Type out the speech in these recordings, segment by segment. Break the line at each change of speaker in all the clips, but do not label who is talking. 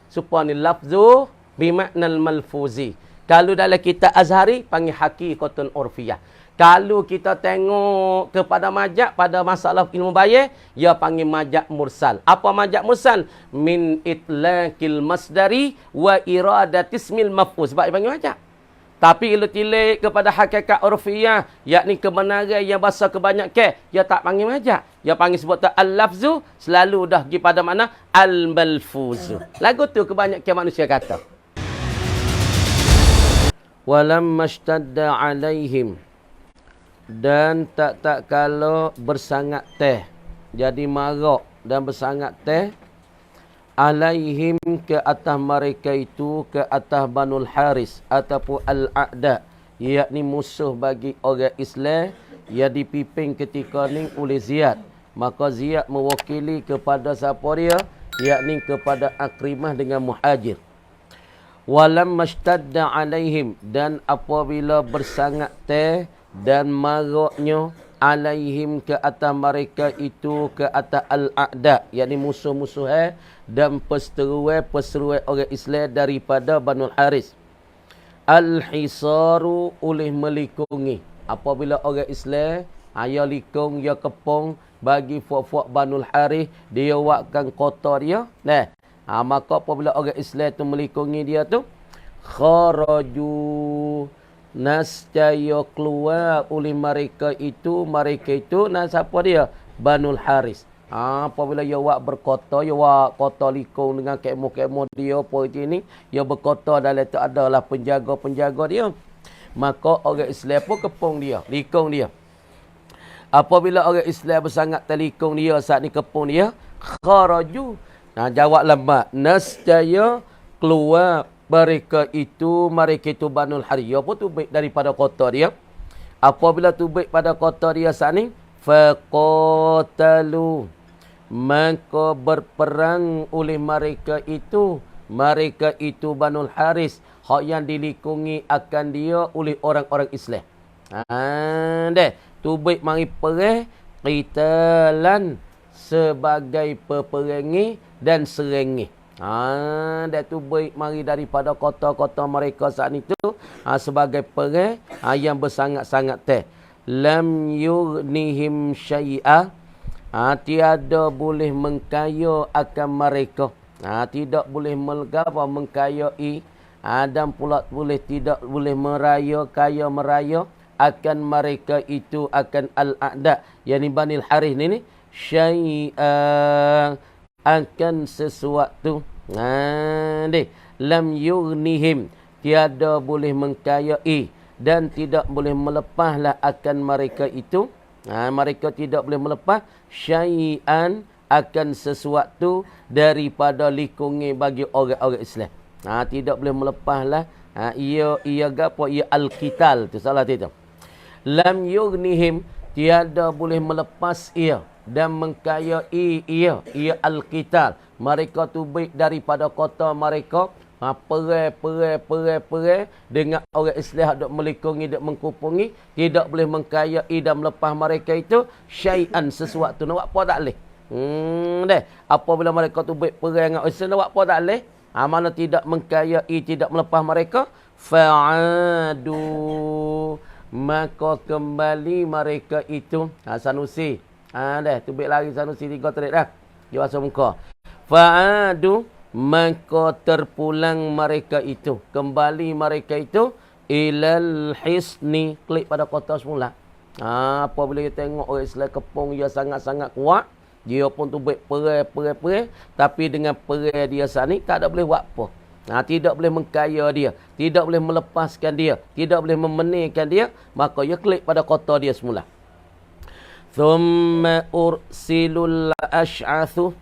supaya ni lafzu bimaknal malfuzi. Kalau dalam kitab Azhari panggil haqiqatun urfiyah. Kalau kita tengok kepada majak pada masalah ilmu bayar, ia panggil majak mursal. Apa majak mursal? Min itlaqil masdari wa iradatismil maf'ul. Sebab dia panggil majak. Tapi kalau tilik kepada hakikat urfiyah, yakni kebenaran yang bahasa kebanyakan, ia tak panggil majak. Ia panggil sebut tak al-lafzu, selalu dah pergi pada mana al-malfuzu. Lagu tu kebanyakan manusia kata. Walamma ishtadda alaihim, dan tak kalau bersangat teh, jadi marak dan bersangat teh, alaihim ke atas mereka itu, ke atas Banul Haris ataupun Al-A'da, yakni musuh bagi orang Islam yang dipimpin ketika ni oleh Ziyad. Maka Ziyad mewakili kepada siapa dia? Yakni kepada Akrimah dengan Muhajir. Walam mashtadda alaihim, dan apabila bersangat teh dan maraknya alaihim ke atas mereka itu, ke atas al-a'da, yakni musuh-musuh dan peseruai orang Islam daripada Banul Haris. Al-hisaru, oleh melikungi. Apabila orang Islam ia likung, ia kepung bagi fuak-fuak Banul Haris, dia wakkan kota dia. Maka apabila orang Islam tu melikungi dia tu, kharaju, nascaya keluar oleh mereka itu siapa dia? Banul Haris. Apabila dia wak berkota, dia wak kota likung dengan kemo-kemo dia apa ini, dia berkota dalam tu adalah penjaga-penjaga dia. Maka orang Islam pun kepung dia, likung dia. Apabila orang Islam bersangat terlikung dia, saat ni kepung dia, kharaju. Jawab lambat, nascaya keluar mereka itu Banul Haris. Dia pun tubik daripada kota dia. Apabila tubik pada kota dia saat ni, faqatalu, maka berperang oleh mereka itu Banul Haris, hak yang dilikungi akan dia oleh orang-orang Islam. Tubik mari perang qitalan, sebagai peperangi dan serengi. Dia tu baik mari daripada kota-kota mereka saat itu sebagai perang yang bersangat-sangat teh. Lam yughnihim syai'a, tiada boleh mengkaya akan mereka. Tidak boleh mengkayai, dan pula tidak boleh kaya meraya akan mereka itu, akan al-a'da, yakni Banil Haris ni syai'an, akan sesuatu. Lam yughnihim, tiada boleh mengkayai dan tidak boleh melepaslah akan mereka itu. Mereka tidak boleh melepas syai'an, akan sesuatu daripada likungi bagi orang-orang Islam. Tidak boleh melepaslah. Ia gapo? Ia al-qital tu, salah tu. Lam yughnihim, tiada boleh melepas ia dan mengkayai ia al-qital. Mereka tu baik daripada kota mereka, perang dengan orang Islam dok melikungi, dok mengkupungi, tidak boleh mengkayai dan melepas mereka itu syai'an, sesuatu. Nak buat apa tak boleh. Apabila mereka tu baik perang dengan Islam, nak buat apa tak boleh. Mana tidak mengkayai, tidak melepas mereka, fa'adu, maka kembali mereka itu. Sanusi. Tu baik lari Sanusi 3 terik dah. Dia asal muka. Fa'adu, maka terpulang mereka itu. Kembali mereka itu ilal hisni, klik pada kota semula. Apabila kita tengok orang Islam kepung dia sangat-sangat kuat, dia pun tu baik perang. Tapi dengan perang dia saat ni, tak ada boleh buat apa. Tidak boleh mengkaya dia, tidak boleh melepaskan dia, tidak boleh memenihkan dia, maka dia klik pada kota dia semula. Thumma ursilul ash'athu,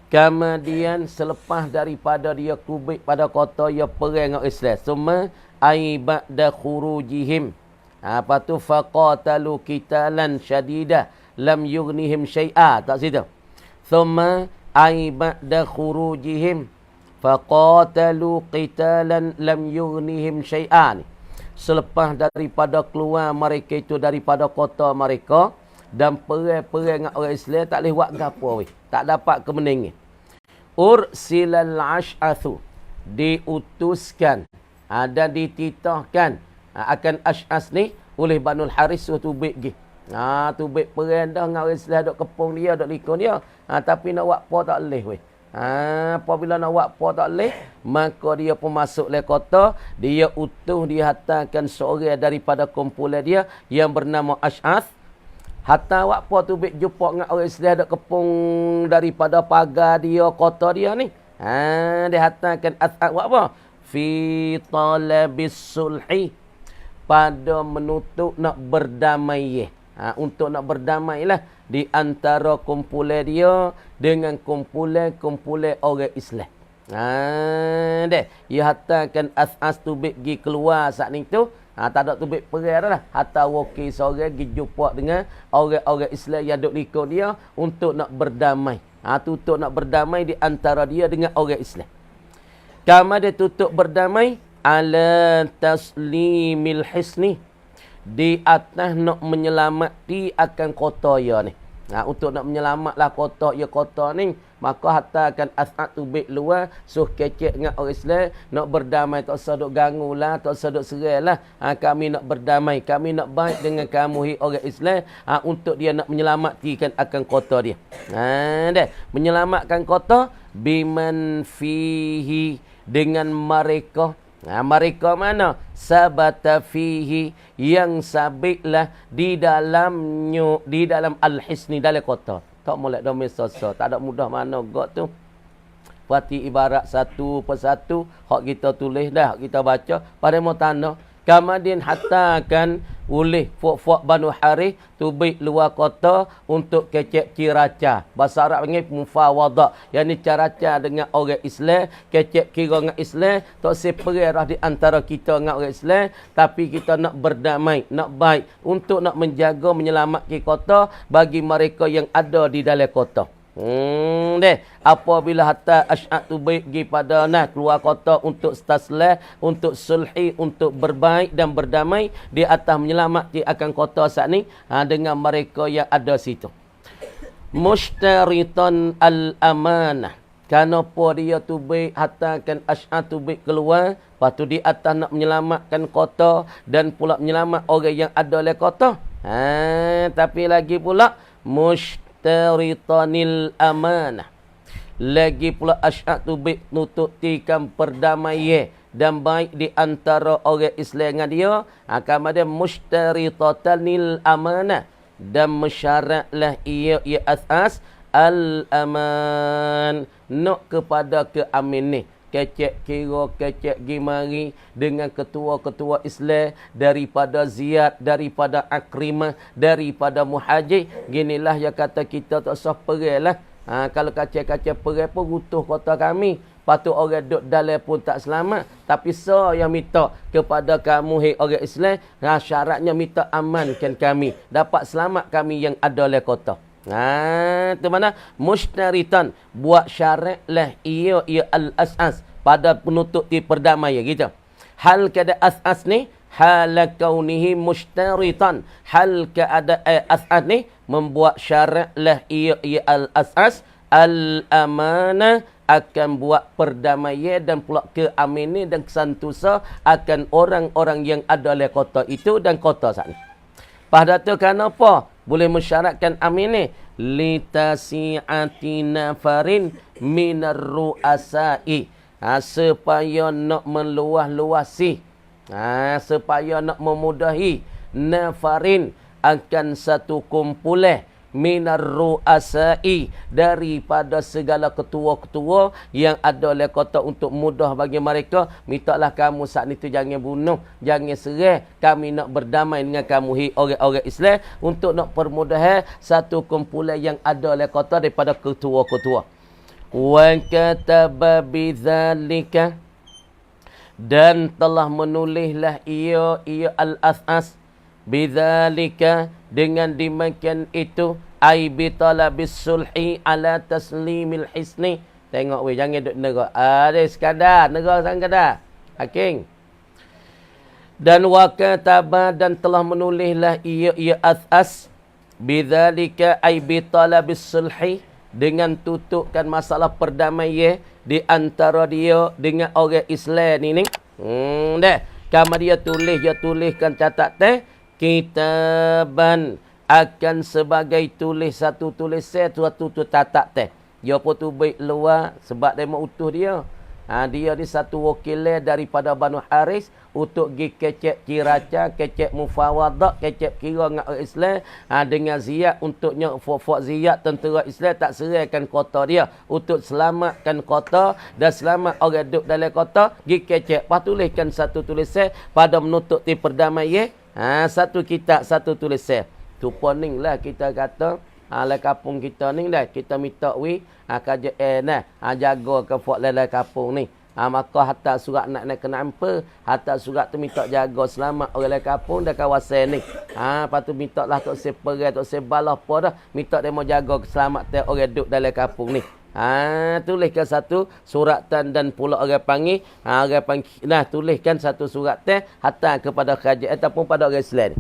kemudian selepas daripada dia kubik pada kota, dia perang dengan Islam. Thumma ay ba'da khurujihim, apa tu, faqatalu qitalan syadidah lam yughnihim syai'a, tak situ. Thumma ay ba'da khurujihim faqatalu qitalan lam yughnihim syai'an, selepas daripada keluar mereka itu daripada kota mereka dan perang dengan orang Islam, tak boleh buat gapo, tak dapat kemenangan. ursilal ash'athu, diutuskan dan dititahkan akan Ash'as ni oleh Banul Haris tubik gi. Tubik perang dah dengan orang Islam dok kepung dia, dok likon dia. Tapi nak buat apa tak leh weh. Apabila nak buat apa tak leh, maka dia pun masuk le kota, dia utuh dihantarkan seorang daripada kumpulan dia yang bernama Ash'as. Hatta buat apa tubik jumpa dengan orang Islam dok kepung daripada pagar dia, kota dia ni. Dia hantarkan Ash'as buat apa? Fi talabis sulhi, pada menutup nak berdamai. Untuk nak berdamai lah di antara kumpulan dia dengan kumpulan orang Islam. Dia hantarkan Ash'as tubik pergi keluar saat ni tu. Tak ada tubik perang lah. Hatta wakil seorang pergi jumpa dengan orang-orang Islam yang duduk likut dia untuk nak berdamai. Tutup nak berdamai di antara dia dengan orang Islam. Kama dia tutup berdamai ala taslimil hisni, di atas nak menyelamati akan kota ya ni. Untuk nak menyelamatlah kota ya kota ni, maka hatta akan Ash'as tubik luar suh kecek dengan orang Islam nak berdamai, tak usah duk ganggu lah, tak usah duk serai lah. Kami nak berdamai, kami nak baik dengan kamu orang Islam, untuk dia nak menyelamatkan akan kota dia. Menyelamatkan kota biman fihi, dengan mereka. Mereka mana? Sabata fihi, yang sabitlah di dalam al-hisni, dalam kota. Tak molek domai sosa, tak ada mudah mana gak tu. Berarti ibarat satu persatu hak kita tulis dah, hak kita baca pada mau tanda. Kemudian hatta akan oleh fok-fok Banu Harith tubik luar kota untuk kecek ciraca. Bahasa Arab panggil mufawadah. Yang ni caraca dengan orang Islam, kecek kira dengan Islam, tak seperah di antara kita dengan orang Islam, tapi kita nak berdamai, nak baik untuk nak menjaga menyelamatkan kota bagi mereka yang ada di dalam kota. Apabila hatta Ash'as tubik pergi pada keluar kota untuk staslah, untuk sulhi, untuk berbaik dan berdamai di atas menyelamatkan akan kota saat ni dengan mereka yang ada situ. Mushtaritan al-amanah, kenapa dia tubik hatta kan Ash'as tubik keluar, lepas tu di atas nak menyelamatkan kota dan pula menyelamat orang yang ada di kota. Tapi lagi pula mushtaritanil amanah, lagi pula Ash'as tubik nutuk tikam perdamaian dan baik di antara orang Islam dengan dia. Kemudian mustaritatanil amanah, dan mensyaratlah ia Ash'as al-aman, nak kepada keamanan. Kecek kira, kecek gimari dengan ketua-ketua Islam daripada Ziyad, daripada Akrimah, daripada Muhajir. Ginilah yang kata kita tak usah perang lah. Kalau kacau-kacau perang pun rutuh kota kami. Patut orang duduk dalam pun tak selamat. Tapi yang minta kepada kamu orang Islam, syaratnya minta amankan kami, dapat selamat kami yang ada dalam kota. Itu mana? Mushtaritan, buat syarat lah ia al-Ash'as pada penutup di perdamaian gitu. Hal kada Ash'as ni, hal kaunihi mushtaritan, hal kada Ash'as ni membuat syarat lah ia al-Ash'as al-amanah, akan buat perdamaian dan pula keamanan dan kesantusa akan orang-orang yang ada di kota itu dan kota saat ni. Pada tu kenapa boleh mensyaratkan amin ni? Litasi'ati nafarin minar ru'asai, supaya nak meluas-luasi, supaya nak memudahi nafarin akan satu kumpulan minar ru'asai, daripada segala ketua-ketua yang ada di kota untuk mudah bagi mereka. Mintalah kamu saat itu jangan bunuh, jangan serang, kami nak berdamai dengan kamu orang-orang Islam untuk nak permudah satu kumpulan yang ada di kota daripada ketua-ketua. Wa kataba bidzalika, dan telah menulislah ia al-Ash'as bidzalika, dengan demikian itu, ai bi talabis sulhi ala taslimil hisni. Tengok weh, jangan duk negak. Ada sekadar negak sekadar. Haking. Dan wa kataba, dan telah menulislah ia Ash'as bidzalika ai bi talabis sulhi, dengan tutupkan masalah perdamaian di antara dia dengan orang Islam ni. Dah. Kama dia tuliskan catat teh kitaban akan sebagai tulis satu tulisan suatu tatak teh. Dia pun tu baik luar sebab dia mau utuh dia. Dia ni satu wakil daripada Banu Haris untuk pergi kecek Ciraca, kecek Mufawadah, kecek kira dengan orang Islam dengan Ziyad untuknya fok Ziyad tentera Islam tak serahkan kota dia untuk selamatkan kota dan selamat orang duduk dalam kota, pergi kecek. Lepas tuliskan satu tulisan pada menutup ti perdamaian, satu kitab, satu tulisan. Tu poning lah kita kata lai kampung kita ni dah kita minta kaja jaga ke fort lai kampung ni. Maka hantar surat nak kena apa, hantar surat tu minta jaga selamat orang lai kampung dan kawasan ni. Lepas tu minta lah tok seperai, tok sebalah apa dah, minta dia mau jaga keselamatan orang duduk dalam kampung ni. Tuliskan satu suratan dan pula orang panggil tuliskan satu suratan hantar kepada kerajaan ataupun pada orang Islam ni.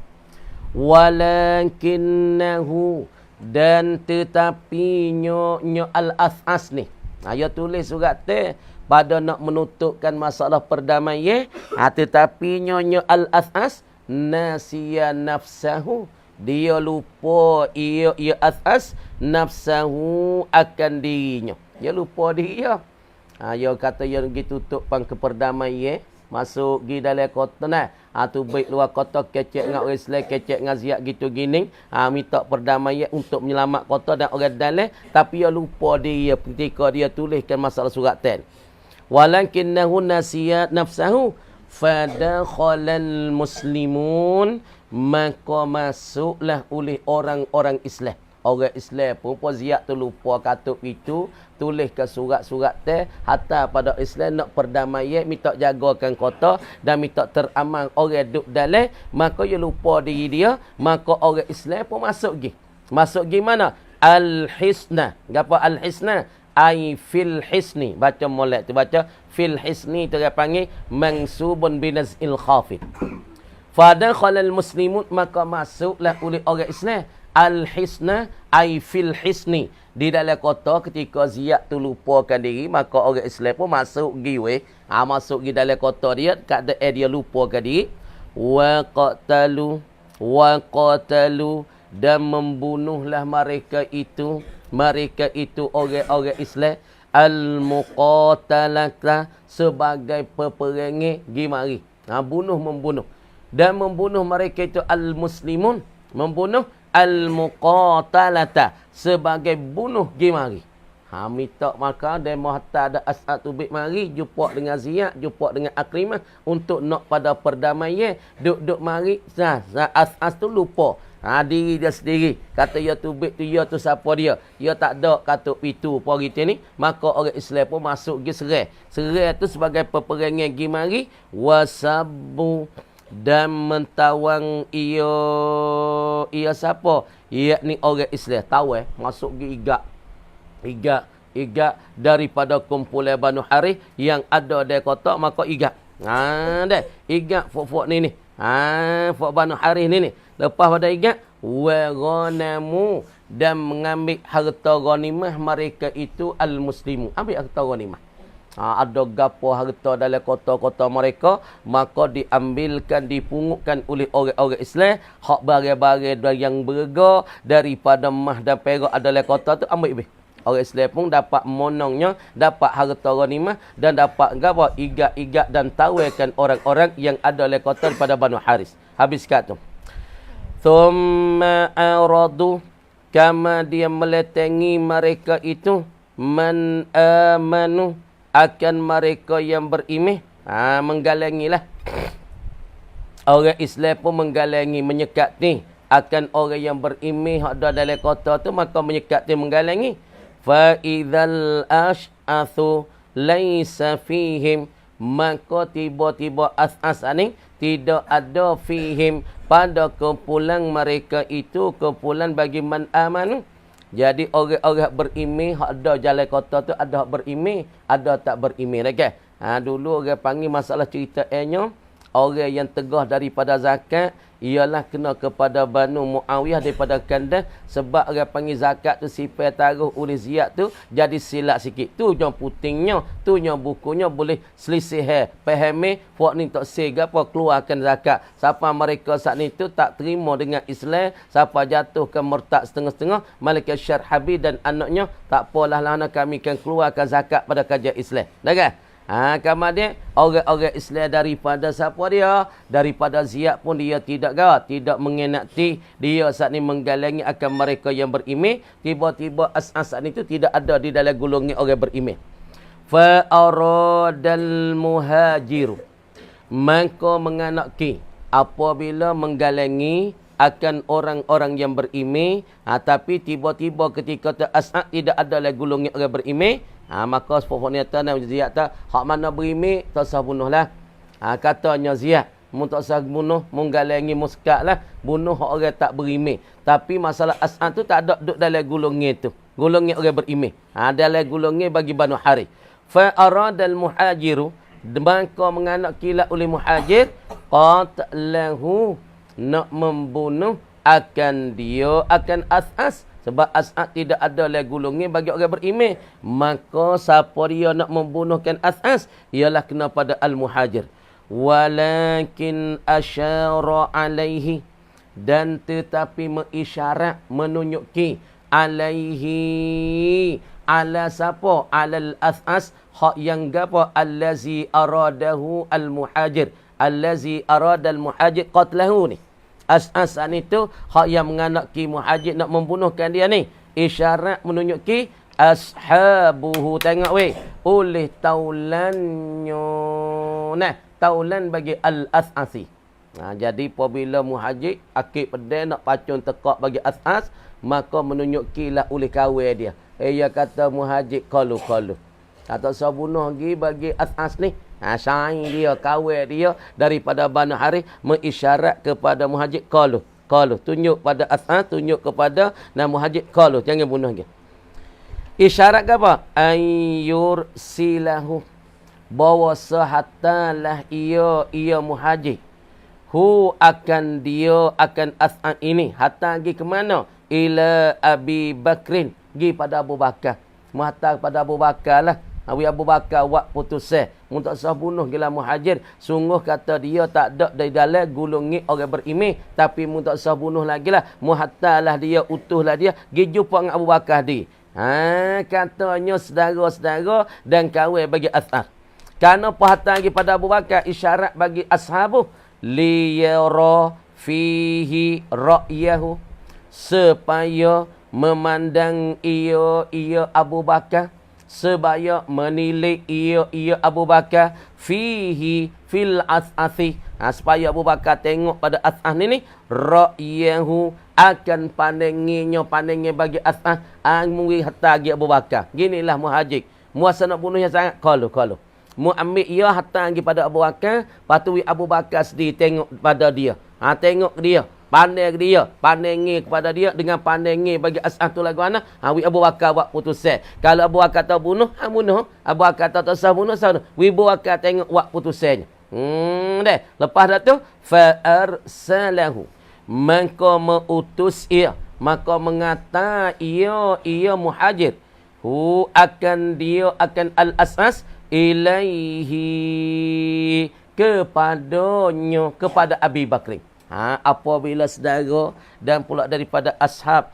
Walakinnahu dan tetapi nyo al-as'as ni. Dia tulis surat teh pada nak menutupkan masalah perdamaian, tetapi nyo al-as'as nasiya nafsahu. Dia lupa ia as'as nafsahu akan dirinya. Dia lupa diri dia. Dia kata dia pergi tutup pang keperdamaian, masuk pergi dalam kota nah. Tu baik luar kota kecek dengan orang Islam, kecek dengan Ziyad gitu gini. Minta perdamaian untuk menyelamat kota dan orang dalam. Tapi dia lupa dia ketika dia tuliskan masalah suratan. Walakinnahu nasiya nafsahu fadakhalal muslimun, maka masuklah oleh orang-orang Islam. Orang Islam pun Ziyad tu lupa katuk itu, tulis ke surat-surat teh hatta pada Islam nak perdamaian, minta jagakan kota dan minta teraman orang duduk dalam, maka dia lupa diri dia, maka orang Islam pun masuk pergi. Masuk pergi mana? Al-Hisna. Apa Al-Hisna? Ai fil hisni. Baca molek tu baca fil hisni tu dia panggil mansubun binazil khafid. Fadakhalal muslimun, maka masuklah oleh orang Islam al-hisna ai fil hisni, di dalam kota. Ketika Ziyad tu lupakan diri, maka orang Islam pun masuk pergi masuk pergi dalam kota dia, keadaan dia lupakan diri. Wa qatalu dan membunuhlah mereka itu orang-orang Islam al-muqatalata sebagai peperangan gimari. Membunuh dan membunuh mereka itu al-muslimun, membunuh al-muqatalata sebagai bunuh gimari. Minta maka demo hatta ada as'ad tubik mari jumpa dengan Ziyad, jumpa dengan Akrimah untuk nak pada perdamaian, duk mari as'ad tu lupa diri dia sendiri. Kata ya tubik tu ya tu siapa dia, dia tak ada katuk pitu apa gitu ni. Maka orang Islam pun masuk pergi serai tu sebagai peperangan gimari. Wasabu dan mentawang ia siapa? Yakni orang Islam tahu masuk pergi igak daripada kumpulan Banu Harith yang ada di kota, maka igak. Igak fok ni. Fok Banu Harith ni. Lepas pada igak wa ghanamu dan mengambil harta ghanimah mereka itu al-muslimu. Ambil harta ghanimah. Ada gapo harta dalam kota-kota mereka, maka diambilkan, dipungutkan oleh orang-orang Islam. Hak barang-barang yang berharga daripada emas dan perak adalah kota tu ambil habis. Orang Islam pun dapat monongnya, dapat harta ghanimah dan dapat gapo igak-igak dan tawarkan orang-orang yang ada dalam kota daripada Banu Haris. Habis kat tu. Thumma aradu, kama dia meletengi mereka itu man amanu, akan mereka yang beriman. Menggalangilah. Orang Islam pun menggalangi, menyekat ni akan orang yang beriman ada dalam kota tu, maka menyekat ni menggalangi. Fa idzal ash'athu laisa fihim, maka tiba-tiba as-as ni tidak ada fihim pada kumpulan mereka itu, kumpulan bagi man amanu. Jadi orang-orang beriman ada jalan kota tu, ada beriman, ada tak beriman lagi. Dulu orang panggil masalah cerita nya, orang yang tegah daripada zakat ialah kena kepada Banu Muawiyah daripada Kandah, sebab orang panggil zakat tu sifat taruh oleh Ziyad tu jadi silap sikit. Tu yang putingnya, tu yang bukunya boleh selisih fahami puak ni tak say gapo keluarkan zakat. Siapa mereka saat ni tu tak terima dengan Islam, siapa jatuh ke murtad setengah-setengah, Malaikat Syarhabi dan anaknya tak apalah lana kami kan keluarkan zakat pada kajian Islam. Dah kan? Kemudian orang-orang Islam daripada siapa dia? Daripada Ziyad pun dia tidak mengenakti dia saat ni menggalangi akan mereka yang beriman. Tiba-tiba asas saat itu tidak ada di dalam golongan orang beriman. Fa aradal muhajir, maka menganaki apabila menggalangi akan orang-orang yang beriman, tapi tiba-tiba ketika asas tidak ada lagi golongan orang beriman, maka sepuluh niatan Ziyad tak hak mana berimi tak sah bunuhlah. Katanya Ziyad mun tak sah bunuh, mun galangi muskat lah, bunuh hak orang tak berimi. Tapi masalah as'an tu tak ada duduk dalam golongan tu, golongan orang berimi. Dalam golongan bagi Banu Harith. Fa aradal muhajiru, maka menganak kila oleh muhajir, qatlahu, nak membunuh akan dia akan as'as. Sebab as'ad tidak ada lagi golongan bagi orang beriman. Maka siapa dia nak membunuhkan as'as, ialah kena pada al-muhajir. Walakin asyara alaihi, dan tetapi mengisyarat, menunjuki alaihi, ala siapa? Alal as'as, hak yang gapa? Allazi aradahu al-muhajir. Allazi arada al-muhajir qatlahu ni. As'asan itu hak yang menganaki muhajir nak membunuhkan dia ni. Isyarat menunjuki ashabuhu. Tengok weh. Oleh taulannya. Nah, taulan bagi al-as'asi. Jadi apabila muhajir akib pedai nak pacun tekak bagi as'as, maka menunjukilah oleh kawan dia. Ia kata muhajir kalu-kalu. Tak usah bunuh lagi bagi as'as ni. Syair dia, kawan dia daripada Banu Harith mengisyarat kepada muhajir qalu. Tunjuk pada as'as, tunjuk kepada muhajir qalu. Jangan bunuh dia. Isyarat ke apa? Ayyur silahu. Bawa sehatalah ia muhajir. Hu akan dia, akan as'as ini. Hatta pergi ke mana? Ila Abi Bakrin. Pergi pada Abu Bakar. Menghantar pada Abu Bakar lah. Abu Bakar buat putusan. Untuk sah bunuh gila muhajir. Sungguh kata dia tak ada dari dalam golongan orang beriman. Tapi untuk sah bunuh lagi lah. Muhattalah dia, utuhlah dia. Pergi jumpa dengan Abu Bakar di. Katanya saudara-saudara dan kawan bagi as'ar. Kerana perhatian lagi pada Abu Bakar. Isyarat bagi ashabuh. Liyara fihi ra'yahu. Supaya memandang ia Abu Bakar. Sebaya menilai ia Abu Bakar fihi fil as'asi. Supaya Abu Bakar tengok pada as'as ni ra'yahu, akan pandangnya bagi as'as mungkin hatta lagi Abu Bakar. Ginilah muhajir. Muasa nak bunuhnya sangat qalu. Mu ambil ia hatta lagi pada Abu Bakar, patui Abu Bakar sendiri tengok pada dia. Tengok dia. Pandai kepada dia dengan pandai bagi as'as tu lagu mana? Abu Bakar buat putusan. Kalau Abu Bakar tak bunuh, bunuh. Abu Bakar tak sah bunuh, sah bunuh. Abu Bakar tengok buat putusannya. Deh. Lepas dah tu, fa arsalahu. Maka mengutus ia, maka mengata ia muhajir. Hu akan dia akan al-as'as ilaihi, kepadanya, kepada Abi Bakrin. Apabila saudara dan pula daripada ashab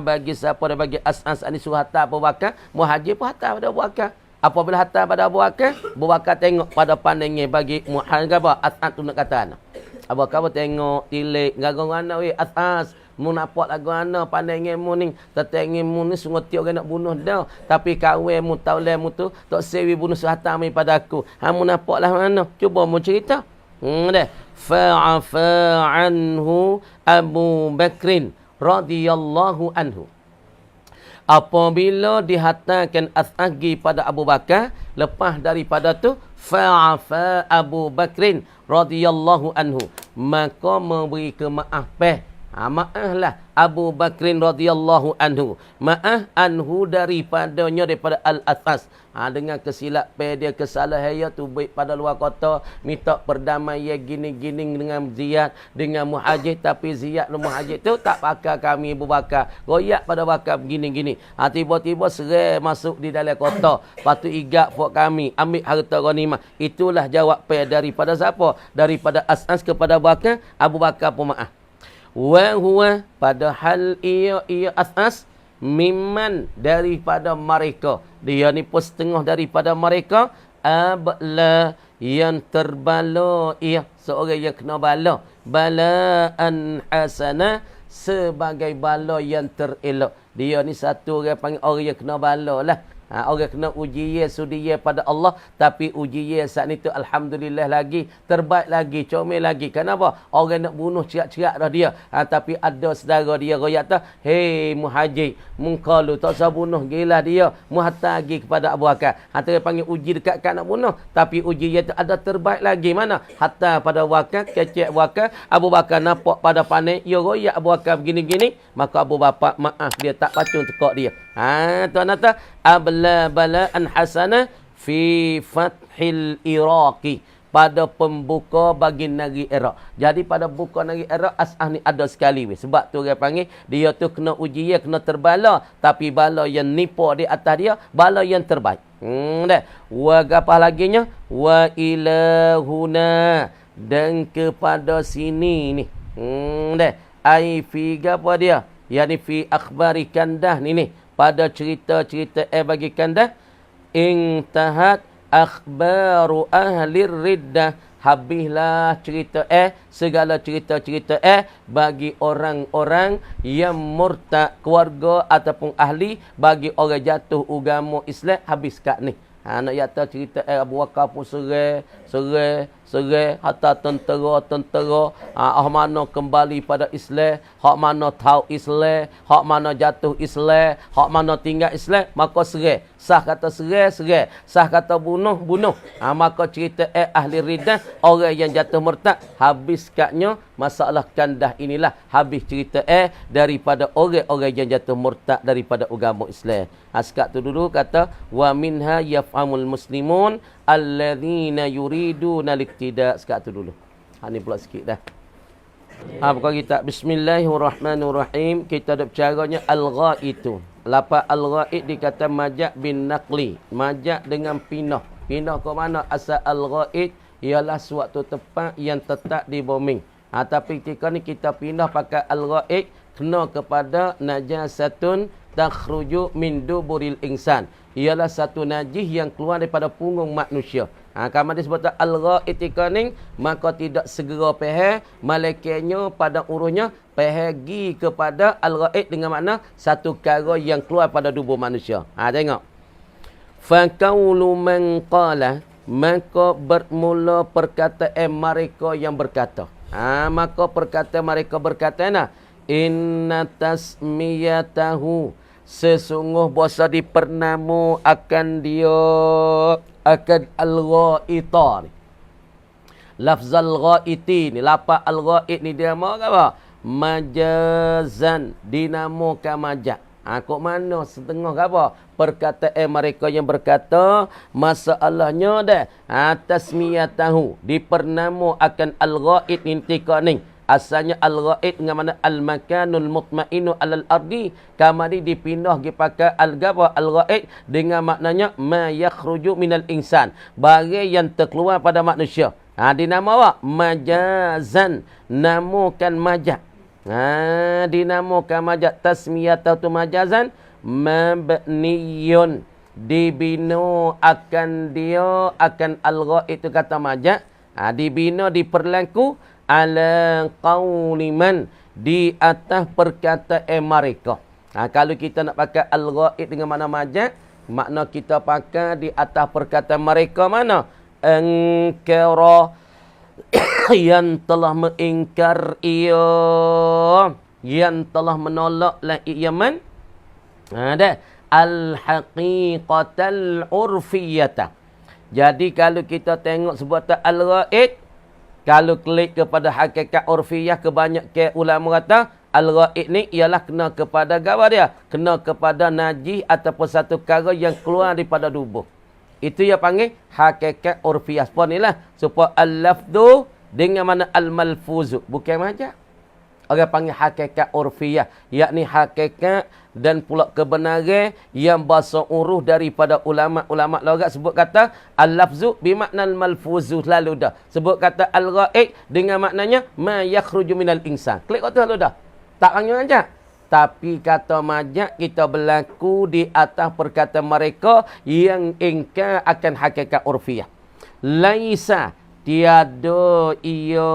bagi siapa dan bagi as'as ni suruh hantar Abu Bakar, muhajir pun hantar pada Abu Bakar. Apabila hantar pada Abu Bakar tengok pada pandangnya bagi muhajir apa as'as tu nak kata. Abu Bakar tengok tilik gagang ana weh as'as mu nampak lagu ana pandangnya mu ni tetengnya mu ni sungguh tiok nak bunuh dah, tapi kawan mu taulan mu tu tak sewi bunuh suhata mai pada aku. Mu nampaklah mana, cuba mu cerita. Dah fa'afa anhu Abu Bakrin radhiyallahu anhu. Apabila dihantarkan as'agi pada Abu Bakar, lepas daripada tu fa'afa Abu Bakrin radhiyallahu anhu, maka memberi kemaafan Ma'ahlah Abu Bakrin radhiyallahu anhu. Ma'ah anhu daripada Al-Athas. Dengan kesilapan dia, kesalahan tu baik pada luar kota, minta perdamaian gini-gini dengan Ziyad, dengan Muhajir. Tapi Ziyad dan Muhajir tu tak pakai kami Abu Bakar. Royak pada Bakar begini-gini. Tiba-tiba serai masuk di dalam kota. Lepas tu igak buat kami, ambil harta ghanimah. Itulah jawapan daripada siapa? Daripada As'as kepada Bakar. Abu Bakar pun maaf. Wa huwa padahal ia As'as mimman daripada mereka. Dia ni pun setengah daripada mereka. Abla yang terbala ia. Seorang yang kena bala. Balaan hasana sebagai bala yang terelok. Dia ni satu orang panggil orang yang kena bala lah. Orang kena uji ye sudi ye pada Allah, tapi uji ye saat ni tu alhamdulillah lagi terbaik lagi, comel lagi. Kenapa? Orang nak bunuh cerak-cerak dah dia. Tapi ada saudara dia royak tu, "Hei Muhajir, mengkalu tak usah bunuh gila dia, muhatta lagi kepada Abu Bakar." Dia panggil uji dekat kan nak bunuh, tapi uji ye tu ada terbaik lagi mana? Hatta pada Bakar, kecek Abu Bakar nampak pada panik, ya royak Abu Bakar begini-gini, maka Abu Bakar maaf dia tak pacung tekak dia. Tuan-tuan, abla balaan hasana fi fathil Iraqi, pada pembuka bagi negeri Iraq. Jadi pada buka negeri Iraq, As'ah ni ada sekali. Sebab tu orang panggil, dia tu kena uji, dia kena terbala. Tapi bala yang nipu di atas dia, bala yang terbaik. Wa gapah laginya? Wa ilahuna, dan kepada sini ni. Ai fi gapa dia? Yani fi akhbari Kandah ni. Pada cerita-cerita bagi Kandah, intahat akhbaru ahli riddah, habislah cerita segala cerita-cerita bagi orang-orang yang murtad, keluarga ataupun ahli, bagi orang jatuh agama Islam, habis kat ni. Nak kata cerita Abu Bakar pun serai, hatta tentera, mana kembali pada Islam, hak mana tahu Islam, hak mana jatuh Islam, hak mana tinggal Islam, maka serai. Sah kata serai, sah kata bunuh. Maka cerita ahli riddah, orang yang jatuh murtad, habis katnya masalah Kandah inilah, habis cerita daripada orang-orang yang jatuh murtad daripada agama Islam. Sekat tu dulu kata, wa minha yaf'amul muslimun alladzina yuriduna liqtida. Sekat tu dulu. Ni pula sikit dah. Buka kitab. Bismillahirrahmanirrahim. Kita ada bercaranya al-ghaitu. Lapa al-ghaid dikata majak bin naqli. Majak dengan pinah. Pinah ke mana? Asal al-ghaid ialah suatu tempat yang tetap di bumi. Tapi ketika ni kita pindah pakai al-ghaid, kena kepada najasatun takhruju min duburil insan. Ialah satu najis yang keluar daripada punggung manusia. Kalau disebut al-ghaid tikaning, maka tidak segera peheh, malaikatnya pada urusnya pehegi kepada al-ghaid dengan makna satu perkara yang keluar pada tubuh manusia. Tengok. Fa qaulu man qala, maka bermula perkataan mereka yang berkata. Maka perkataan mereka berkata inna tasmiyatahu, sesungguh bahasa dipernamu akan dia akan al-ghaita ni. Lafzal ghaiti ni, lafaz al-ghait ni dia mau apa? Majazan, dinamakan majaz. Kok mana setengah apa? Perkataan mereka yang berkata, masalahnya dah tasmiyatahu, dipernamu akan al-ghait intika ni. Asalnya al-ghaid dengan mana al-makanul mutmainu alal ardi, kamari dipindah dipakai al-gaba al-ghaid dengan maknanya ma yakhruju minal insan, barang yang terkeluar pada manusia. Dinama apa? Majazan, namakan majaz. Dinamakan majaz. Tasmiyatu majazan mabniyun, dibina akan dia akan al-ghaid itu kata majaz. Dibina diperlaku ala qauliman, di atas perkataan mereka. Kalau kita nak pakai al-ghaid dengan makna majaz, makna kita pakai di atas perkataan mereka mana? Engkara, yang telah mengingkar ia, yang telah menolaklah Yaman. Al-haqiqatal urfiyata. Jadi kalau kita tengok sebutan al-ghaid, kalau klik kepada hakikat urfiyah, kebanyakan ulama kata Al-ghaib ni ialah kena kepada gawa dia. Kena kepada najis ataupun satu perkara yang keluar daripada tubuh. Itu yang panggil hakikat urfiyah. Sebab ni lah. Supaya al-lafdu dengan mana al-malfuzu. Bukan majak. Orang panggil hakikat urfiyah. Yakni hakikat dan pula kebenaran yang bahasa uruh daripada ulama'-ulama' logat sebut kata al-lafzu bimakna al-malfuzu lalu dah. Sebut kata al-ghaib dengan maknanya ma yakhruju minal insan. Klik kata lalu dah. Tak panggil majak. Tapi kata majak kita berlaku di atas perkataan mereka yang ingkar akan hakikat urfiyah. Laisa tiada ia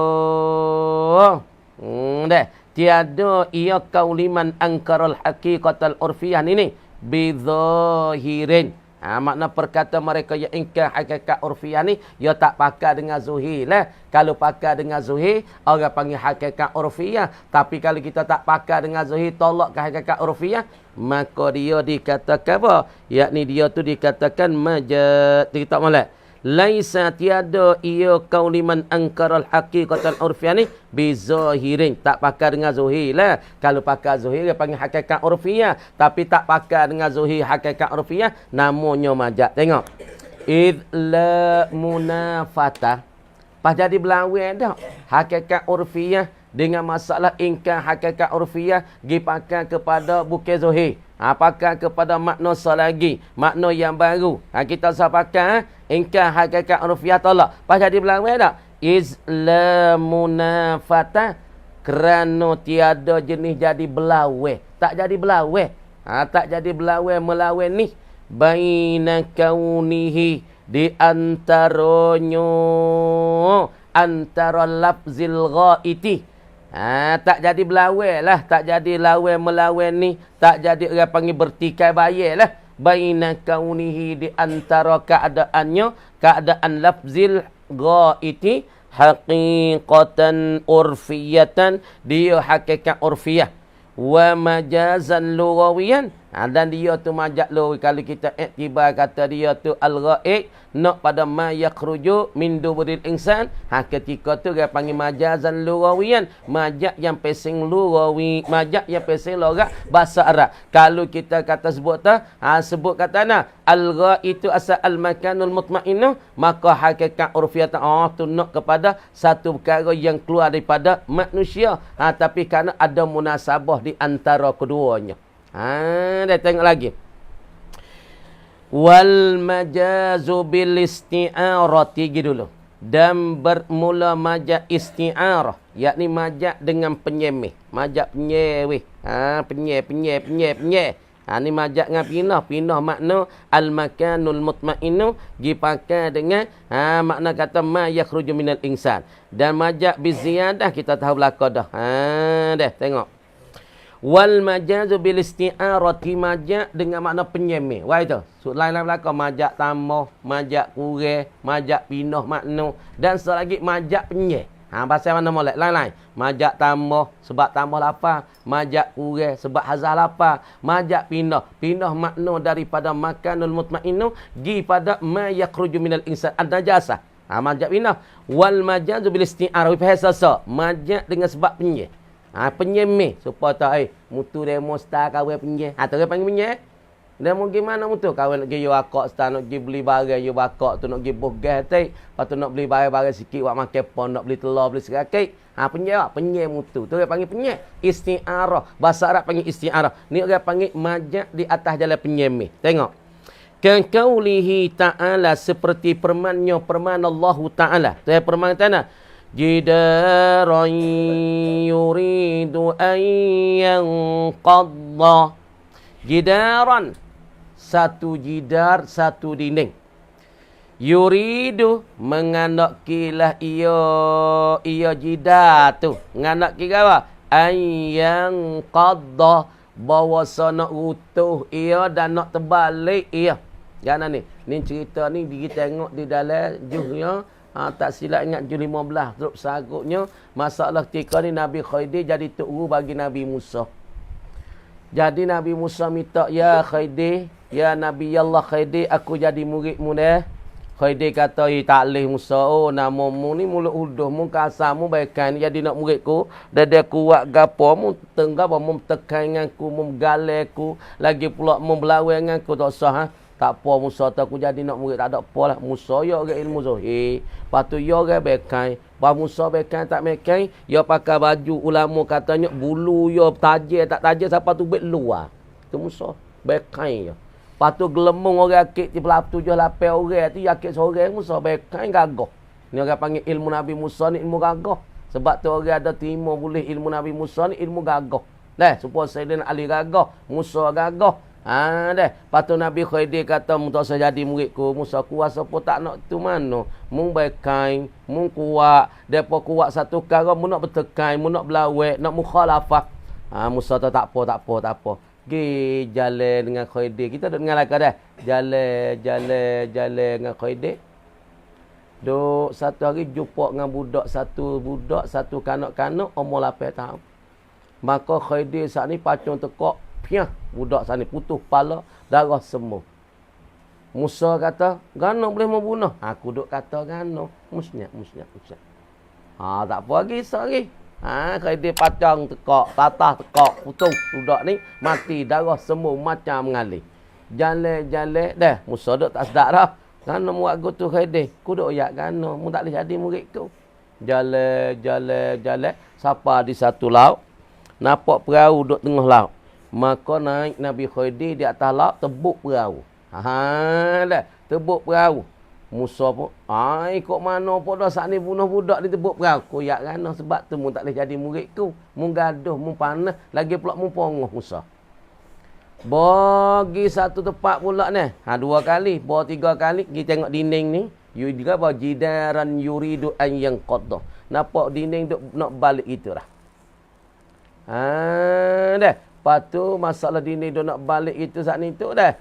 tiada ia kauliman angkaral haqiqatal urfiyah ni bizahirin. Makna perkataan mereka yang ingkar hakikat urfiyah ni ia tak pakai dengan zuhir lah. Kalau pakai dengan zuhir orang panggil hakikat urfiyah. Tapi kalau kita tak pakai dengan zuhir tolak ke hakikat urfiyah, maka dia dikatakan apa? Yakni dia tu dikatakan majaz. Kita molek. Laisa tiada ia kauliman angkaral haqiqatal urfiyah ni bizahirin. Tak pakai dengan zuhir lah. Kalau pakai zuhir dia panggil hakikat urfiyah. Tapi tak pakai dengan zuhir hakikat urfiyah, namanya majaz. Tengok. Idh la munafata. Pas jadi berlawan dah. Hakikat urfiyah dengan masalah ingkar hakikat urfiyah pergi pakai kepada bukan zuhir. Pakai kepada makna lagi, makna yang baru. Kita sah pakai ingkar hakikat urfiyah tolak. Pas jadi berlawan tak? Islamunafata kerana tiada jenis jadi berlawan. Tak jadi berlawan. Tak jadi berlawan melawan ni. Baina kaunihi di antaranya antara lafzil ghaiti. Tak jadi berlawan lah. Tak jadi lawan melawan ni. Tak jadi orang panggil bertikai bayar lah. Baina kaunihi di antara keadaannya. Keadaan lafzil ghaiti. Haqiqatan urfiyatan. Dia hakikat urfiyah. Wa majazan lughawiyan. Dan dia tu majaz lughawi. Kalau kita iktibar kata dia tu al-ghaib. Nak pada ma yakhruju min duburil insan. Ketika tu dia panggil majazan lughawiyan. Majaz yang pesing lughawi. Majaz yang pesing logat bahasa Arab. Kalau kita kata sebut tak. Sebut kata na. Al-ghaib itu asal al-makanul mutma'innu. Maka hakikat urfiyat. Tu nak kepada satu perkara yang keluar daripada manusia. Tapi kerana ada munasabah di antara keduanya. Dah tengok lagi. Wal majazu bil isti'arati dulu. Dan bermula majaz isti'arah, yakni majaz dengan penyemih. Majaz penyewih. Penyeh. Ni majaz dengan pindah makna al-makanul mutma'innu dipakai dengan makna kata ma yakhruju minal insan. Dan majaz biziyadah kita tahu belaka dah. Dah tengok. Wal majazu bil isti'arati majaz dengan makna penyemih. Wah itu. Lain-lain belaka majaz tambah, majaz kurang, majaz pindah makna dan selagi majaz penyeh. Bahasa mana molek? Lain-lain. Majaz tambah sebab tambah lapar, majaz kurang sebab hazal lapar, majaz pindah makna daripada makanul mutma'innu gi pada ma yakhruju minal insan an-najasah. Majaz pindah. Wal majazu bil isti'arati bahasa majaz dengan sebab penyeh. Penyemih supaya tak mutu demo star kawin penyeh. Tu dia panggil penyeh. Demo gimana mutu kawin nak pergi yo akak star nak pergi beli barang yo bakak tu nak pergi buh gas tai. Lepas tu nak beli barang-barang sikit buat makan pon, nak beli telur, beli serakit. Penyeh mutu. Tu dia panggil penyeh. Isti'arah. Bahasa Arab panggil isti'arah. Ni orang panggil majaz di atas jalan penyemih. Tengok. Kaqaulihi ta'ala seperti firman Allah Ta'ala. Tu yang firman Ta'ala. Jidaran yuridu an yanqadda. Jidaran. Satu jidar, satu dinding. Yuridu menganakilah ia jidar tu. Menganaki apa? An yanqadda. Bahawasa nak rutuh ia dan nak terbalik ia. Jangan ni. Ni cerita ni kita tengok di dalam juhnya. Tak silap ingat juz 15 terus sagutnya masalah ketika ni Nabi Khidir jadi tok guru bagi Nabi Musa. Jadi Nabi Musa minta, ya Khidir, ya Nabi Allah Khidir, aku jadi muridmu dah. Khadir kata, tak leh Musa. Oh, namamu ni mulut uduh. Mu kasar, mu baikan. Jadi nak muridku. Dada kuat gapo. Mu tenggap, mu tekan denganku. Mu galaiku. Lagi pula mu berlawan denganku. Tak sah. Ha? Tak apa Musa tu aku jadi nak murid. Tak ada apa lah. Musa ya orang ilmu zuhir. Lepas tu ya orang baikan. Lepas Musa baikan tak baikan. Ya pakai baju ulama katanya. Bulu ya tajir tak tajir. Siapa tu bet luar. Tu Musa. Baikan ya. Lepas tu gelemung orang akik 7-8 orang tu yakit seorang Musa baikan gagah. Ni orang panggil ilmu Nabi Musa ni ilmu gagah. Sebab tu orang ada terima boleh ilmu Nabi Musa ni ilmu gagah. Dah supaya Sayyidina Ali gagah, Musa gagah. Dah. Lepas tu Nabi Khidir kata mu tak usah jadi muridku. Musa kuasa pun tak nak tu mana. Mu baikan, mu kuat, depa kuat satu perkara mu nak bertekan, mu nak berlawak, nak mukhalafah. Musa tak apa. Gi jalan dengan Khidir. Kita duduk dengan laka dah. Jalan dengan Khidir. Duk satu hari jumpa dengan satu kanak-kanak umur 8 tahun. Maka Khidir saat ni pacung tekak, piah budak saat ni putus kepala, darah semua. Musa kata, "Gano boleh membunuh?" Aku duk kata gano, musnyak. Tak apa lagi lagi. Khidir pacang tekak, tatah tekak, putus budak ni mati, darah semua macam mengalir. Jalan dah. Musa duk tak sedar dah. Gano muat aku tu Khidir. Ku duk yak gano, mu tak boleh jadi muridku. Jalan. Sampai di satu laut. Nampak perahu duduk tengah laut. Maka naik Nabi Khidir di atas laut, tebuk perahu. Dah, tebuk perahu. Musa pun, ikut mana pun dah saat ni bunuh budak di tebuk perahu. Koyak kerana sebab tu mu tak boleh jadi muridku. Mu gaduh, mu panah, lagi pula mu pongoh Musa. Bagi satu tempat pula ni. 2 kali, 3 kali pergi tengok dinding ni. Juga apa jidaran yuridu an yanqadha. Nampak dinding duk nak balik itu dah. Dah. Lepas tu masalah dinding duk nak balik itu saat ni tu dah.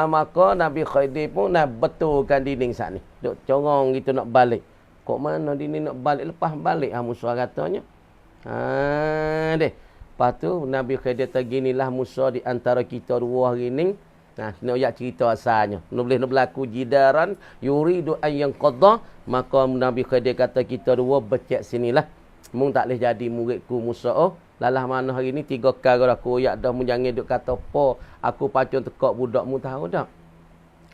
Maka Nabi Khidir pun nak betulkan dinding saat ni. Duk corong gitu nak balik. Kok mana dinding nak balik? Lepas balik Musa katanya. Deh. Lepas tu Nabi Khidir terginilah Musa di antara kita dua hari ni. Nak ayat cerita asalnya. Boleh berlaku jidaran yuridu an yanqadha. Maka Nabi Khidir kata kita dua becek sinilah. Mung tak boleh jadi muridku Musa. Lalah mana hari ni 3 kali aku oyak dah mu jangan duk kata apa aku pacung tekak budak mu tahu tak.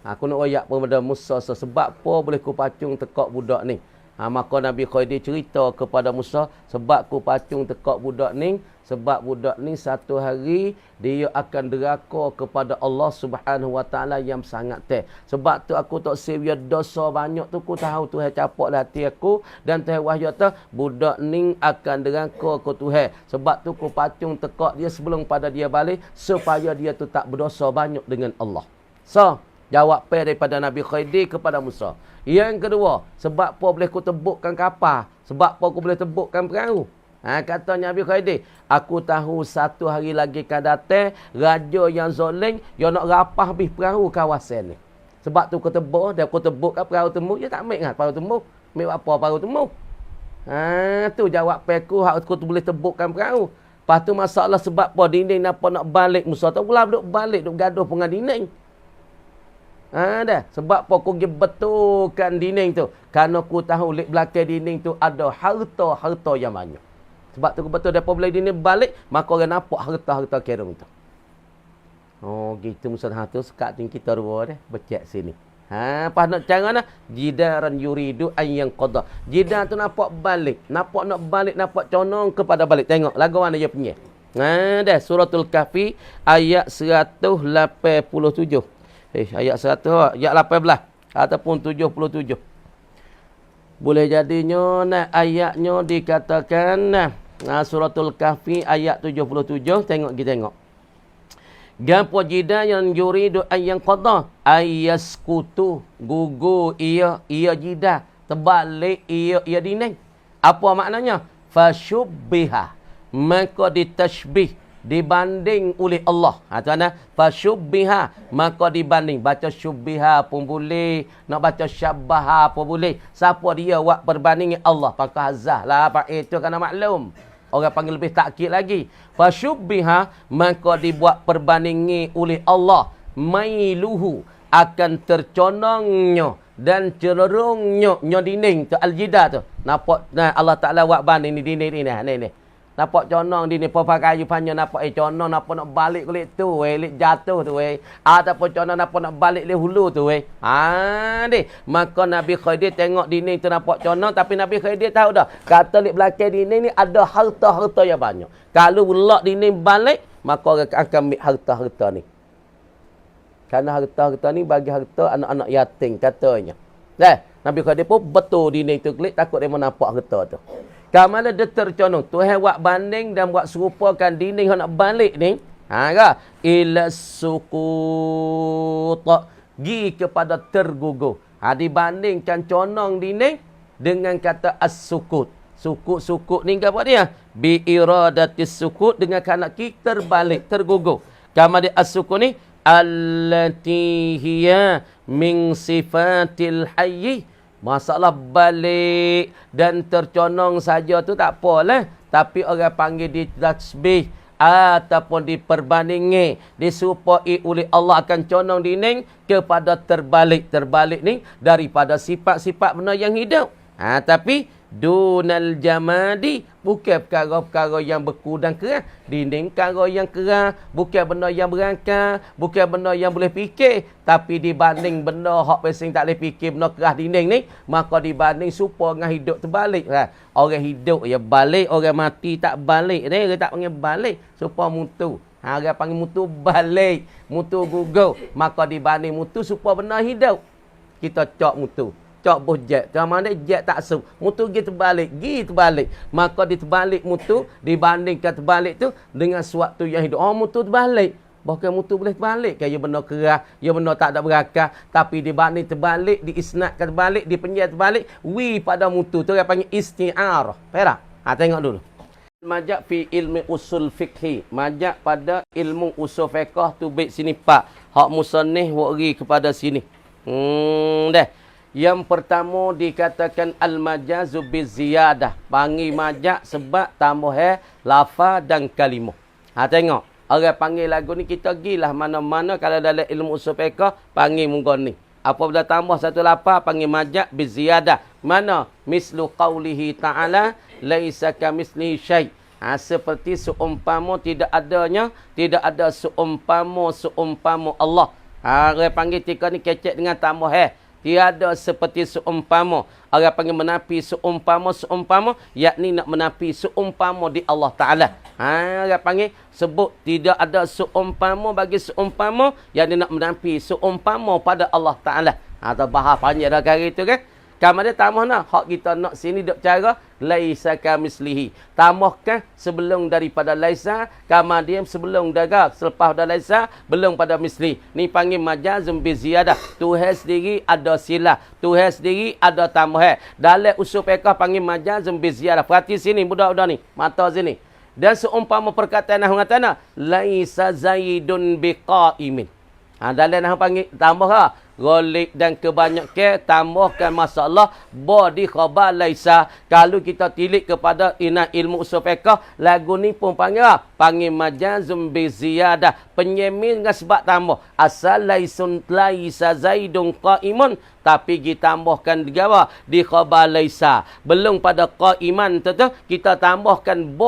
Aku nak oyak pada Musa sebab apa boleh ku pacung tekak budak ni. Maka Nabi Khidir cerita kepada Musa sebab ku pacung tekak budak ni sebab budak ni satu hari dia akan deraka kepada Allah Subhanahu Wa Taala yang sangat teh. Sebab tu aku tak seria dosa banyak tu ku tahu Tuhan capak hati aku dan Tuhan wahyu tu budak ni akan deraka ke Tuhan. Sebab tu ku pacung tekak dia sebelum pada dia balik supaya dia tu tak berdosa banyak dengan Allah. So, jawab daripada Nabi Khidir kepada Musa. Yang kedua, sebab apa boleh ku tebukkan kapal? Sebab apa aku boleh tebukkan perahu? Kata Nabi Khidir, aku tahu satu hari lagi akan datang raja yang zalim yang nak rapah habis perahu kawasan ni. Sebab tu aku tebuk, dia aku tebukkan perahu temu, dia tak ambil kan perahu temu. Ambil apa perahu temu? Tu jawab aku, aku tu boleh tebukkan perahu. Lepas tu masalah sebab apa dinding nak balik Musa tu pula duk balik duk gaduh dengan dinding. Dah. Sebab apa aku pergi betulkan dinding tu? Kerana aku tahu lek belakang dinding tu ada harta yang banyak. Sebab tu aku betul depa boleh dinding balik, maka orang nampak harta kerung tu. Gitu Musa tu sekat tinggi kita dua dah becek sini. Pas nak cara nah jidaran yuridu an yanqadha. Jidar tu nampak balik, nampak condong kepada balik. Tengok lagu mana dia punya. Dah suratul Kahfi ayat 187. Ayat 100, ayat 18 ataupun 77. Boleh jadinya ayatnya dikatakan suratul Kahfi ayat 77. Tengok kita tengok. Gapo jida yang yuridu an yanqadha ayaskutu gugu ia jida terbalik ia dinding. Apa maknanya? Fasyubbiha, maka ditashbih, dibanding oleh Allah. Tuan-tuan, fasyubbiha, maka dibanding. Baca syubbiha pun boleh, nak baca syabbaha pun boleh. Siapa dia buat perbandingan Allah? Pakai hazah lah, itu kena maklum. Orang panggil lebih takkid lagi. Fasyubbiha, maka dibuat perbandingan oleh Allah. Mailuhu, akan terconongnya dan cenderung nyo dinding tu al-jidar tu. Nampak nah Allah Taala buat banding ni dinding ni ni. Nampak conong di ni papa kayu panjang nampak conong nampak nak balik kulit tu lek jatuh tu ataupun conong nampak nak balik le hulu tu ni maka Nabi Khidir tengok dinding tu nampak conong tapi Nabi Khidir tahu dah kata lek belakang dinding ni ada harta-harta yang banyak. Kalau ulak dinding balik maka orang akan ambil harta-harta ni. Kerana harta-harta ni bagi harta anak-anak yatim katanya. Nabi Khidir pun betul dinding tu klik takut dia nampak harta tu. Kamala dia terconong. Tuhan buat banding dan buat serupakan dinding yang nak balik ni. Ila sukut. Gi kepada tergugur. Dibandingkan conong dinding dengan kata as-sukut. Sukut-sukut ni apa dia? Bi iradatis sukut dengan kanaki terbalik, tergugur. Kamala as-sukut ni. Allati hiya min sifatil hayyi. Masalah balik dan terconong saja tu tak apalah. Tapi orang panggil di tasbih ataupun diperbandingi, disupai oleh Allah akan conong dinding kepada terbalik. Terbalik ni daripada sifat-sifat benda yang hidup. Tapi dunal jamadi bukan perkara-perkara yang beku dan keras. Dinding perkara yang keras, bukan benda yang berangkat, bukan benda yang boleh fikir, tapi dibanding benda hak pesing tak boleh fikir, benda keras dinding ni, maka dibanding supaya dengan hidup terbalik. Orang hidup ya balik, orang mati tak balik. Dia tak panggil balik, supaya mutu. Orang panggil mutu balik, mutu gugur. Maka dibanding mutu supaya benda hidup. Kita cak mutu. Cak boh jet. Mana jet tak sub. Mutu gi terbalik. Maka diterbalik mutu dibandingkan terbalik tu dengan suatu yang hidup. Mutu terbalik. Bahkan mutu boleh terbalik. Kayak benda kerah, ya benda tak ada berakar, tapi dibanding terbalik, diisnadkan terbalik, dipenjat terbalik, pada mutu tu orang panggil isti'arah. Perak. Tengok dulu. Majak fi ilmi usul fikhi. Majak pada ilmu usul fiqh tu baik sini pak. Hak musannif wari kepada sini. Dah. Yang pertama dikatakan al-majazu biziyadah. Panggil majak sebab tambah lafaz dan kalimah. Tengok. Orang panggil lagu ni kita gilah mana-mana kalau dalam ilmu usul fiqh panggil munggon ni. Apabila tambah satu lafaz panggil majak biziyadah. Mana? Mislu qaulihi ta'ala laisa kamitslihi syai'. Seperti seumpama tidak adanya, tidak ada seumpama Allah. Orang panggil tika ni kecek dengan tambah tiada seperti seumpama. Orang panggil menapi seumpama, yakni nak menapi seumpama di Allah Ta'ala. Orang panggil sebut tidak ada seumpama bagi seumpama, yakni nak menapi seumpama pada Allah Ta'ala. Atau bahas panjang dah kali itu kan. Kamu ada tambah nak. Hak kita nak sini duk cara. Laisa kamislihi. Tambahkan sebelum daripada laisa. Kemudian sebelum daga. Selepas dah laisa. Belum pada misli. Ni panggil majazum biziyadah. Tuhan sendiri ada silah. Tuhan sendiri ada tambah. Dalam usul fiqh panggil majazum biziyadah. Perhati sini budak-budak ni. Mata sini. Dan seumpama perkataan Nahu mengatakan. Laisa zaidun biqaimin. Dalam Nahu panggil tambah Ghalib dan kebanyakan tambahkan masalah body khabar laisa. Kalau kita tilik kepada ilmu usul fiqh, lagu ni pun panggil panggil majazum bi ziyadah, penyemin dengan sebab tambah. Asal laisa zaidun qaimun, tapi kita tambahkan di khabar laisa. Belum pada qaiman tu kita tambahkan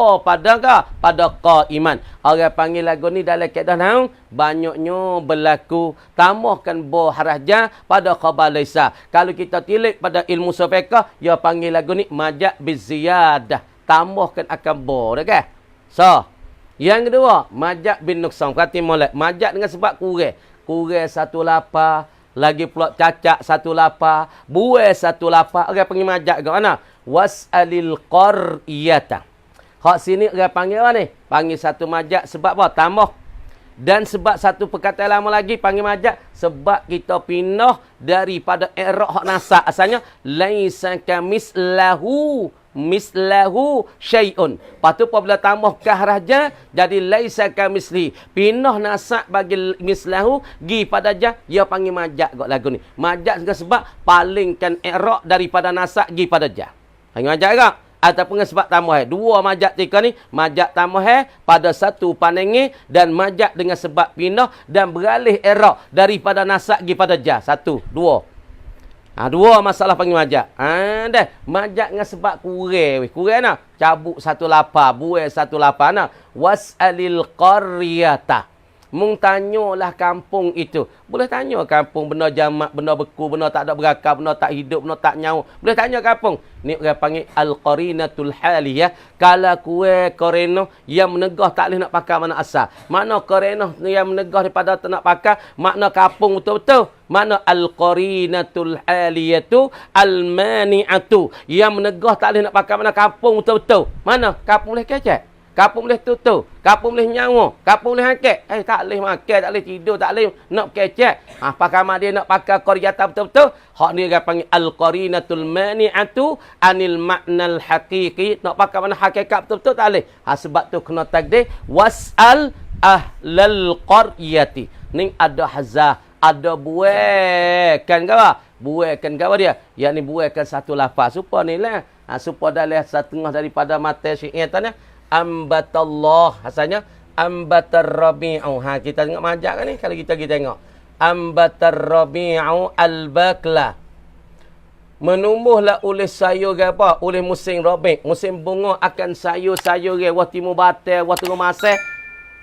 pada qaiman. Orang panggil lagu ni dalam kaedah nahwu banyaknya berlaku tambahkan harah pada khabar laisa. Kalau kita tilik pada ilmu usul fiqh, dia panggil lagu ni majak biziyadah. Tambahkan akan dah kan? So, yang kedua, majak bin nuqsan. Perhati molek. Majak dengan sebab kurang. Kurang satu lapar, lagi pula cacat satu lapar, buai satu lapar. Orang panggil majak ke mana? Was'alil qaryata. Hak sini orang panggil apa ni? Panggil satu majak sebab apa? Tambah. Dan sebab satu perkataan lama lagi panggil majak sebab kita pindah daripada i'rab hak nasab. Asalnya laisa kamislahu syai'un. Lepas tu apabila tambah kahraja jadi laisa kamisli. Pindah nasab bagi mislahu gi pada ja, dia panggil majak kok lagu ni. Majak sebab palingkan i'rab daripada nasab gi pada ja. Panggil majak ke? Ataupun sebab tambah dua majak tika ni, majak tambah pada satu panengi dan majak dengan sebab pindah dan beralih i'rab daripada nasab pergi pada ja. Satu, dua. Dua masalah panggil majak. Dah. Majak dengan sebab kurang. Kurang nah. Cabut satu lapar. Buai satu lapar nah. Was'alil qaryata. Mung tanyalah kampung itu. Boleh tanya kampung benda jamak, benda beku, benda tak ada berakal, benda tak hidup, benda tak nyawa. Boleh tanya kampung. Ni orang panggil al-qarinatul haliyah. Kalau kue koreno yang menegah tak boleh nak pakai mana asal. Makna koreno yang menegah daripada tak nak pakai, makna kampung betul-betul. Makna al-qarinatul haliyatu al-mani'atu. Yang menegah tak boleh nak pakai mana kampung betul-betul. Mana? Kampung boleh kecek. Kapung boleh tutup, kapung boleh nyawa, kapung boleh hangkek. Tak boleh makan, tak boleh tidur, tak boleh nak kecek. Pakai mak dia nak pakai qaryata betul-betul. Hak ni dia panggil al-qarinatul mani'atu anil ma'nal haqiqi. Nak pakai mana hakikat betul-betul tak boleh. Sebab tu kena takdir was'al ahlal qaryati. Ni ada hazah, ada buaikan ke apa? Buaikan ke apa dia? Yang ni buaikan satu lafaz. Supaya ni lah. Supaya dah setengah daripada mata syi'ir tanya. Ambatallah, asalnya ambatar rabi'u. Kita tengok majak kan ni kalau kita tengok. Ambatar rabi'u al-bakla. Menumbuhlah oleh sayur apa? Oleh musim rabi', musim bunga akan sayur-sayur waktu mubatal, waktu masih.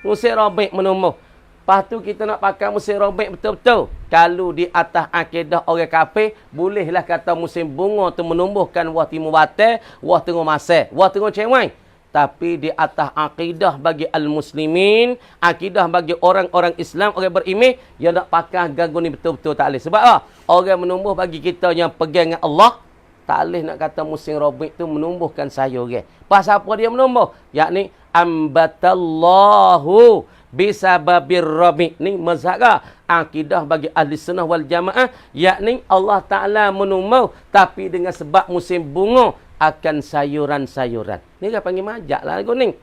Musim rabi' menumbuh. Lepas tu kita nak pakai musim rabi' betul-betul. Kalau di atas akidah orang kafir, bolehlah kata musim bunga tu menumbuhkan waktu mubatal, waktu masih, waktu cewek. Tapi di atas akidah bagi al-muslimin, akidah bagi orang-orang Islam, orang beriman, yang nak pakai ganggu ni betul-betul tak boleh. Sebab apa? Orang menumbuh bagi kita yang pegang dengan Allah, tak boleh nak kata musim rabi' tu menumbuhkan sayur. Pasal apa dia menumbuh? Yakni, ambatallahu bisababir rabi'. Ni mazhab akidah bagi ahli sunnah wal jamaah, yakni Allah Ta'ala menumbuh, tapi dengan sebab musim bunga, akan sayuran-sayuran. Ni kan panggil majak lah lagu ni.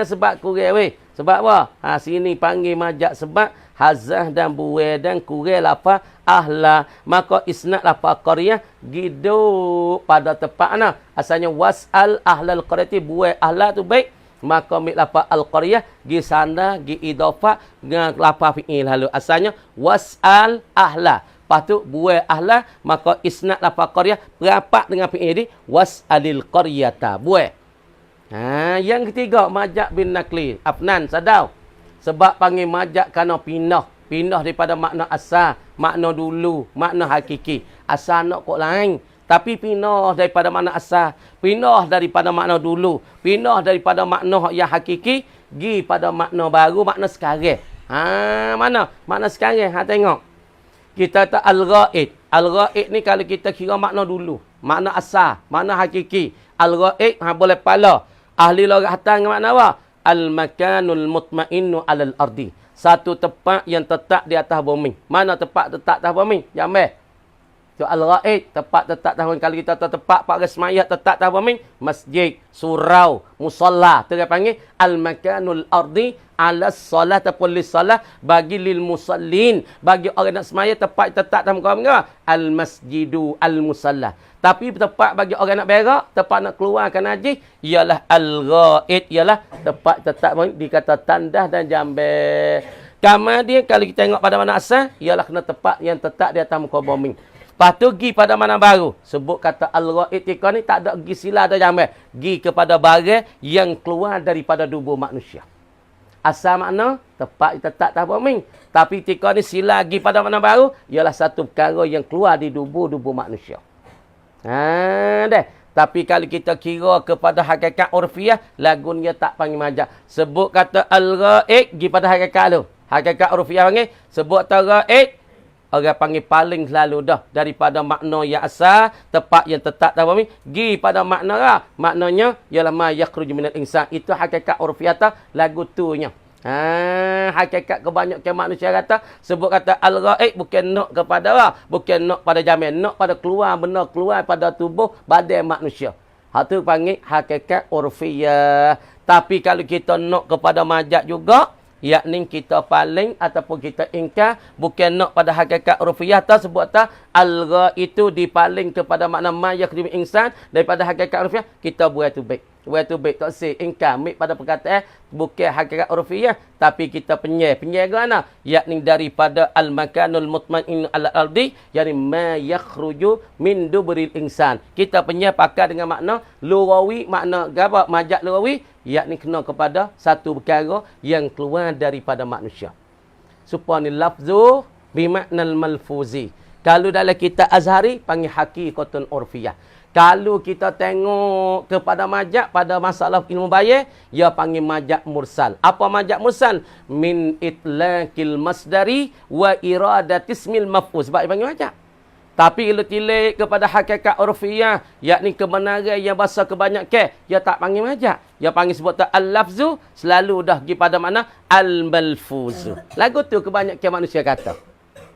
Sebab kurang weh. Sebab apa? Sini panggil majak sebab hazah dan buai dan kurang lafaz ahla. Maka isnad lafaz qaryah gidu pada tempat mana? Asalnya was'al ahlal qaryati, buai ahla tu baik. Maka ambil lafaz al-qaryah gi sana gi idafah dengan lafaz fi'il lalu. Asalnya was'al ahla. Lepas tu buai ahla, maka isnad lafaz qaryah berapak dengan fi'il di was'alil qaryata, buai. Yang ketiga majak bin nakli. Afnan sadau. Sebab panggil majak kerana pindah. Pindah daripada makna asal, makna dulu, makna hakiki. Asal nak kok lain. Tapi pindah daripada makna asal, pindah daripada makna dulu, pindah daripada makna yang hakiki, gi pada makna baru, makna sekarang. Mana? Makna sekarang. Tengok. Kita tak al-ghaid. Al-ghaid ni kalau kita kira makna dulu, makna asal, makna hakiki. Al-ghaid boleh pala. Ahli loghat dengan makna apa? Al-makanul mutmainnu alal ardi. Satu tempat yang tetap di atas bumi. Mana tempat tetap atas bumi? Jambe. Tu al-ghaid, tempat tetap atas bumi. Kalau kita tempat pak semayat tetap atas bumi, masjid, surau, musalla. Tu dia panggil al-makanul ardi ala salat ataupun lis salat bagi lil musallin, bagi orang nak semaya tempat tetap dalam kaum ke al-masjidu al-musalla. Tapi tempat bagi orang nak berak, tempat nak keluarkan haji ialah al-ghaid, ialah tempat tetap dikata tandah dan jambe. Kemudian kalau kita tengok pada mana asal, ialah kena tempat yang tetap di atas muka bumi. Lepas tu pergi pada mana baru. Sebut kata al-ghaid ni tak ada pergi sila atau jambe. Pergi kepada barang yang keluar daripada tubuh manusia. Asal makna tepat tetap tak bumi. Tapi ketika ni sila lagi pada mana baru, ialah satu perkara yang keluar di tubuh manusia. Dah. Tapi kalau kita kira kepada hakikat urfiah, lagu ni tak panggil majak. Sebut kata al-ghaid pergi pada hakikat tu. Hakikat urfiah panggil sebut kata ghaid, orang panggil paling selalu dah daripada makna yang asal, tempat yang tetap tak bumi, pergi pada makna lah. Maknanya ialah ma yakhruju minal insan. Itu hakikat urfiah lagu tu nya. Hakikat kebanyakan manusia kata sebut kata al-ghaid bukan nak kepada apa? Bukan nak pada jamin, nak pada keluar benda keluar pada tubuh badan manusia. Hak tu panggil hakikat urfiah. Tapi kalau kita nak kepada majak juga, yakni kita paling ataupun kita ingkar bukan nak pada hakikat urfiah sebut al-ghaid itu dipaling kepada makna ma yakhruju minal insan daripada hakikat urfiah, kita buat tu baik. Wa tu baik tak sih ingkar ambil pada perkataan bukan hakikat urfiyah tapi kita penyai mana yakni daripada al makanul mutmain al ardi yakni ma yakhruju min dubril insan. Kita penyai pakai dengan makna lughawi, makna apa majaz lughawi yakni kena kepada satu perkara yang keluar daripada manusia. Supaya ni lafzu bi maknal malfuzi. Kalau dalam kitab Azhari panggil hakikatun urfiyah. Kalau kita tengok kepada majaz pada masalah ilmu bayar, ia panggil majaz mursal. Apa majaz mursal? Min itlaqil masdari wa iradatis mil maf'ul. Sebab dia panggil majaz. Tapi kalau tilik kepada hakikat urfiyah, yakni kebenaran yang bahasa kebanyakan, ia tak panggil majaz. Ia panggil sebut al-lafzu, selalu dah pergi pada mana? Al-malfuzu. Lagu tu kebanyakan manusia kata.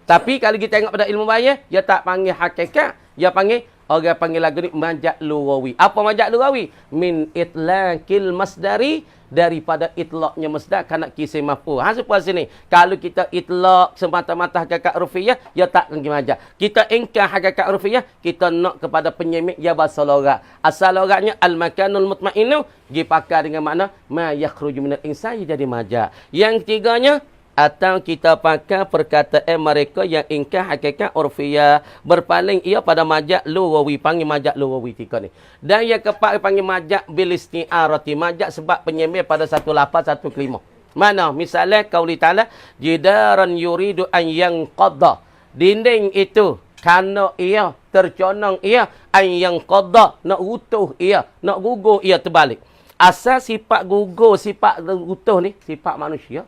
Tapi kalau kita tengok pada ilmu bayar, ia tak panggil hakikat, ia panggil orang panggil lagu ni majaz lughawi. Apa majaz lughawi? Min itlaqil masdari, daripada itlaqnya masdar kana kisah maf'ul. Supaya sini kalau kita itlaq semata-mata hakikat urfiyah, ia tak panggil majaz. Kita ingkar hakikat urfiyah, kita nak kepada penyemik ya bahasa logat. Asal logatnya al makanul mutmainu dipakai dengan makna ma yakhruju minal insan jadi majaz. Yang ketiganya atau kita pakai perkataan mereka yang ingkar hakikat urfiyah, berpaling ia pada majaz lughawi, panggil majaz lughawi tiga ni. Dan yang keempat panggil majaz bil isti'arati, majaz sebab penyemir pada satu lafaz satu kelima. Mana? Misalnya qauli ta'ala jidaran yuridu an yanqadha. Dinding itu kerana ia terconong ia an yanqadha, nak utuh ia, nak gugur ia terbalik. Asal sifat gugur, sifat utuh ni sifat manusia.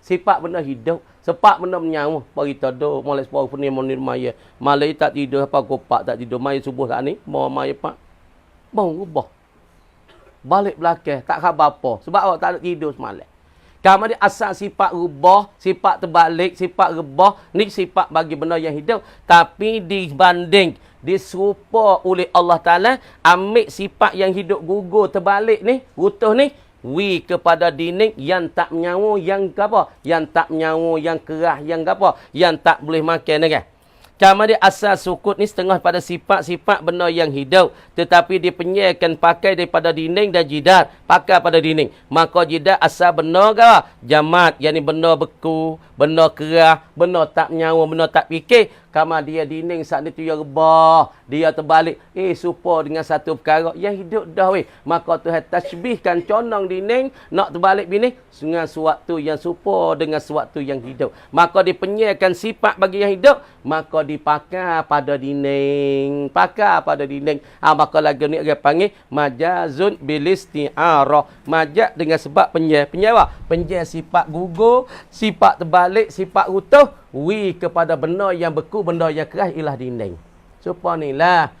Sifat benda hidup, sifat benda menyawa. Bagi tidur, mulai sepuluh pun ni monir maya. Malai tak tidur, apa kopak tak tidur. Maya subuh kat ni, bawa maya pak. Bang rubah. Balik belakang, tak khabar apa. Sebab awak tak ada tidur semalam. Kamu dia asal sifat rubah, sifat terbalik, sifat rebah. Ni sifat bagi benda yang hidup. Tapi dibanding, diserupa oleh Allah Ta'ala, ambil sifat yang hidup gugur, terbalik ni, utuh ni, kepada dinding yang tak menyawa, yang apa? Yang tak menyawa, yang kerah, yang apa? Yang tak boleh makan kan? Cuma dia asal sukut ni setengah pada sifat-sifat benda yang hidup. Tetapi dia penyelkan pakai daripada dinding dan jidar. Pakai pada dinding. Maka jidar asal benda ke? Jamat. Yang ni benda beku, benda kerah, benda tak menyawa, benda tak fikir. Kama dia dinding saat itu dia rebah. Dia terbalik. Supa dengan satu perkara yang hidup dah weh. Maka Tuhan tasbihkan condong dinding. Nak terbalik bini. Dengan suatu yang supa dengan suatu yang hidup. Maka dipenyelkan sifat bagi yang hidup. Maka dipakai pada dinding. Pakai pada dinding. Maka lagu ni dia panggil majazun bilisti'arah. Majaz dengan sebab penyel. Penyel apa? Penyel sifat gugur, sifat terbalik, sifat utuh. Kepada benda yang beku, benda yang keras ialah dinding. Supaya ni lah.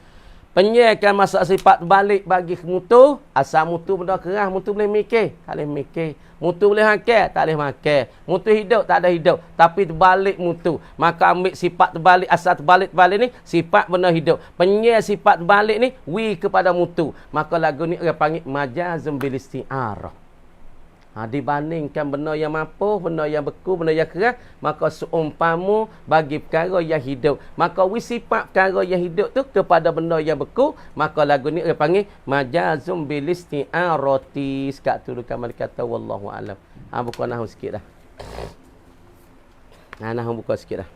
Penyelkan masa sifat balik bagi mutu. Asal mutu benda keras, mutu boleh mikir. Tak boleh mikir. Mutu boleh makan, tak boleh makan. Mutu hidup, tak ada hidup. Tapi terbalik mutu. Maka ambil sifat terbalik, asal terbalik ni, sifat benda hidup. Penyel sifat terbalik ni, kepada mutu. Maka lagu ni orang panggil majazum bil isti'arah. Dibandingkan benda yang mampu, benda yang beku, benda yang keras, maka seumpamu bagi perkara yang hidup. Maka sifat perkara yang hidup tu kepada benda yang beku, maka lagu ni dia panggil majazum bil isti'arati. Sekat tu kamal kata wallahu alam. Buka nahu sikit dah. Nahu buka sikit dah.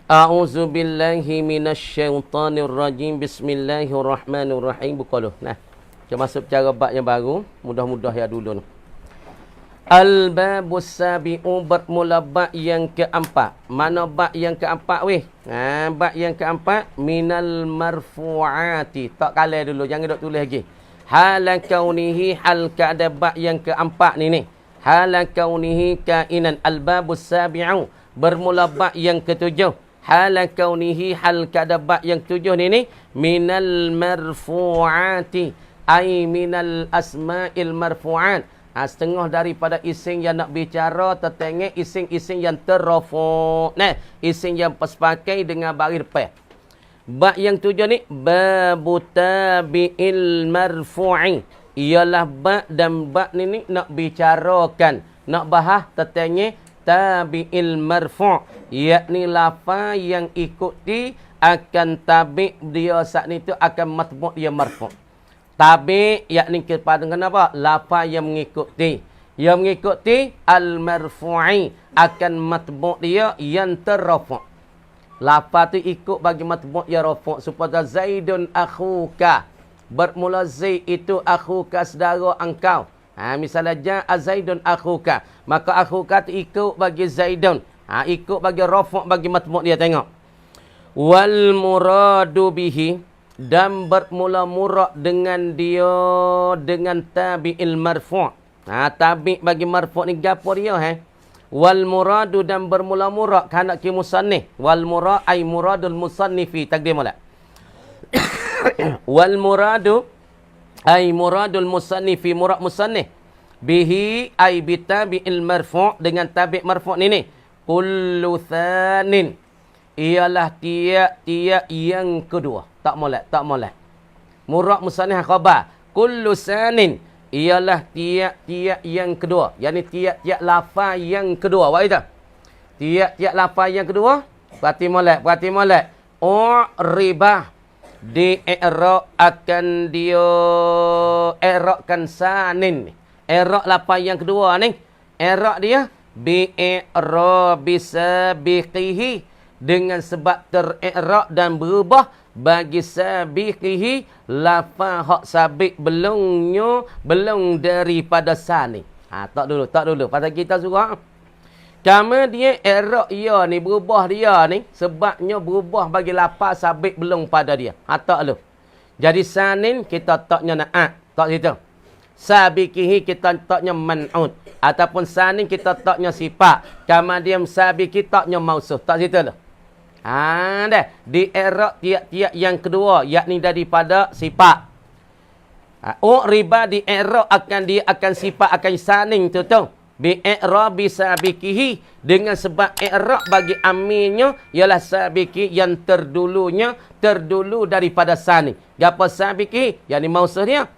A'udzu billahi minasyaitonir rajim. Bismillahirrahmanirrahim. Buka dulu. Nah. Kita masuk cara bab yang baru. Mudah-mudah ya dulu. Al-babus sabi'u, bermula bab yang keempat. Mana bab yang keempat weh? Bab yang keempat. Minal marfu'ati. Tak kalah dulu. Jangan duk tulis lagi. Halan kaunihi, hal keadaan bab yang keempat ni. Halan kaunihi kainan. Al-babus sabi'u. Bermula bab yang ketujuh. Halan kaunihi, hal keadaan bab yang ketujuh ni. Minal marfu'ati. Ai minal asma'il marfu'at. Setengah daripada isim yang nak bicara tertengah isim-isim yang terrafu'. Isim yang sepakai dengan baris depan. Bab yang tujuh ni babu tabi'il marfu'i. Ialah bab dan bab ni nak bicarakan, nak bahas tertengah tabi'il marfu', yakni lafaz yang ikuti akan tabi' dia saat ni tu akan matbu' dia marfu'. Tabi' yakni kepada dengan apa? Lafaz yang mengikuti. Yang mengikuti al-marfu'i akan matbu' dia yang terrafu'. Lafaz tu ikut bagi matbu' yang rafu' supaya Zaidun akhuka. Bermula Zaid itu akhuka saudara engkau. Misalnya ja'a Zaidun akhuka. Maka akhuka tu ikut bagi Zaidun. Ikut bagi rafu' bagi matbu' dia tengok. Wal muradu bihi dan bermula murad dengan dia dengan tabi'il marfu'. Tabi' bagi marfu' ni gapo dia Wal muradu dan bermula murad kana ki musannif. Wal murad ay muradul musannifi takdim mula. Wal muradu ay muradul musannifi murad musannif. Bihi ay bitabi'il marfu' dengan tabi' marfu' ni. Kullu thanin ialah tiap-tiap yang kedua. Tak molek. Murad musannif khabar. Kullu sanin ialah tiap-tiap yang kedua. Yani tiap-tiap lafaz yang kedua. Buat itu. Tiap-tiap lafaz yang kedua. Perhati molek. U'ribah. Di i'rab akan dia i'rabkan sanin. I'rab lafaz yang kedua ni. I'rab dia. Bi-i'rab bisabiqihi. Dengan sebab ter-i'rab dan berubah bagi sabiqihi lafaz hak sabik belum daripada sani. Tak dulu. Pasal kita suruh kama dia i'rab ia ni berubah dia ni sebabnya berubah bagi lafaz sabik belum pada dia. Tak dulu. Jadi sanin kita taknya na'at. Tak situ. Sabiqihi kita taknya man'ud. Ataupun sanin kita taknya sifat. Kama dia sabiqi taknya mausuf. Tak situ dulu. Dah. Di i'rab tiap-tiap yang kedua. Yakni daripada sifat. Riba di i'rab akan sifat akan saning tu. Bi i'rab bisabiqihi. Dengan sebab i'rab bagi aminnya. Ialah sabiqi yang terdulu daripada saning. Gapa sabiqi? Yang ni mausuf dia.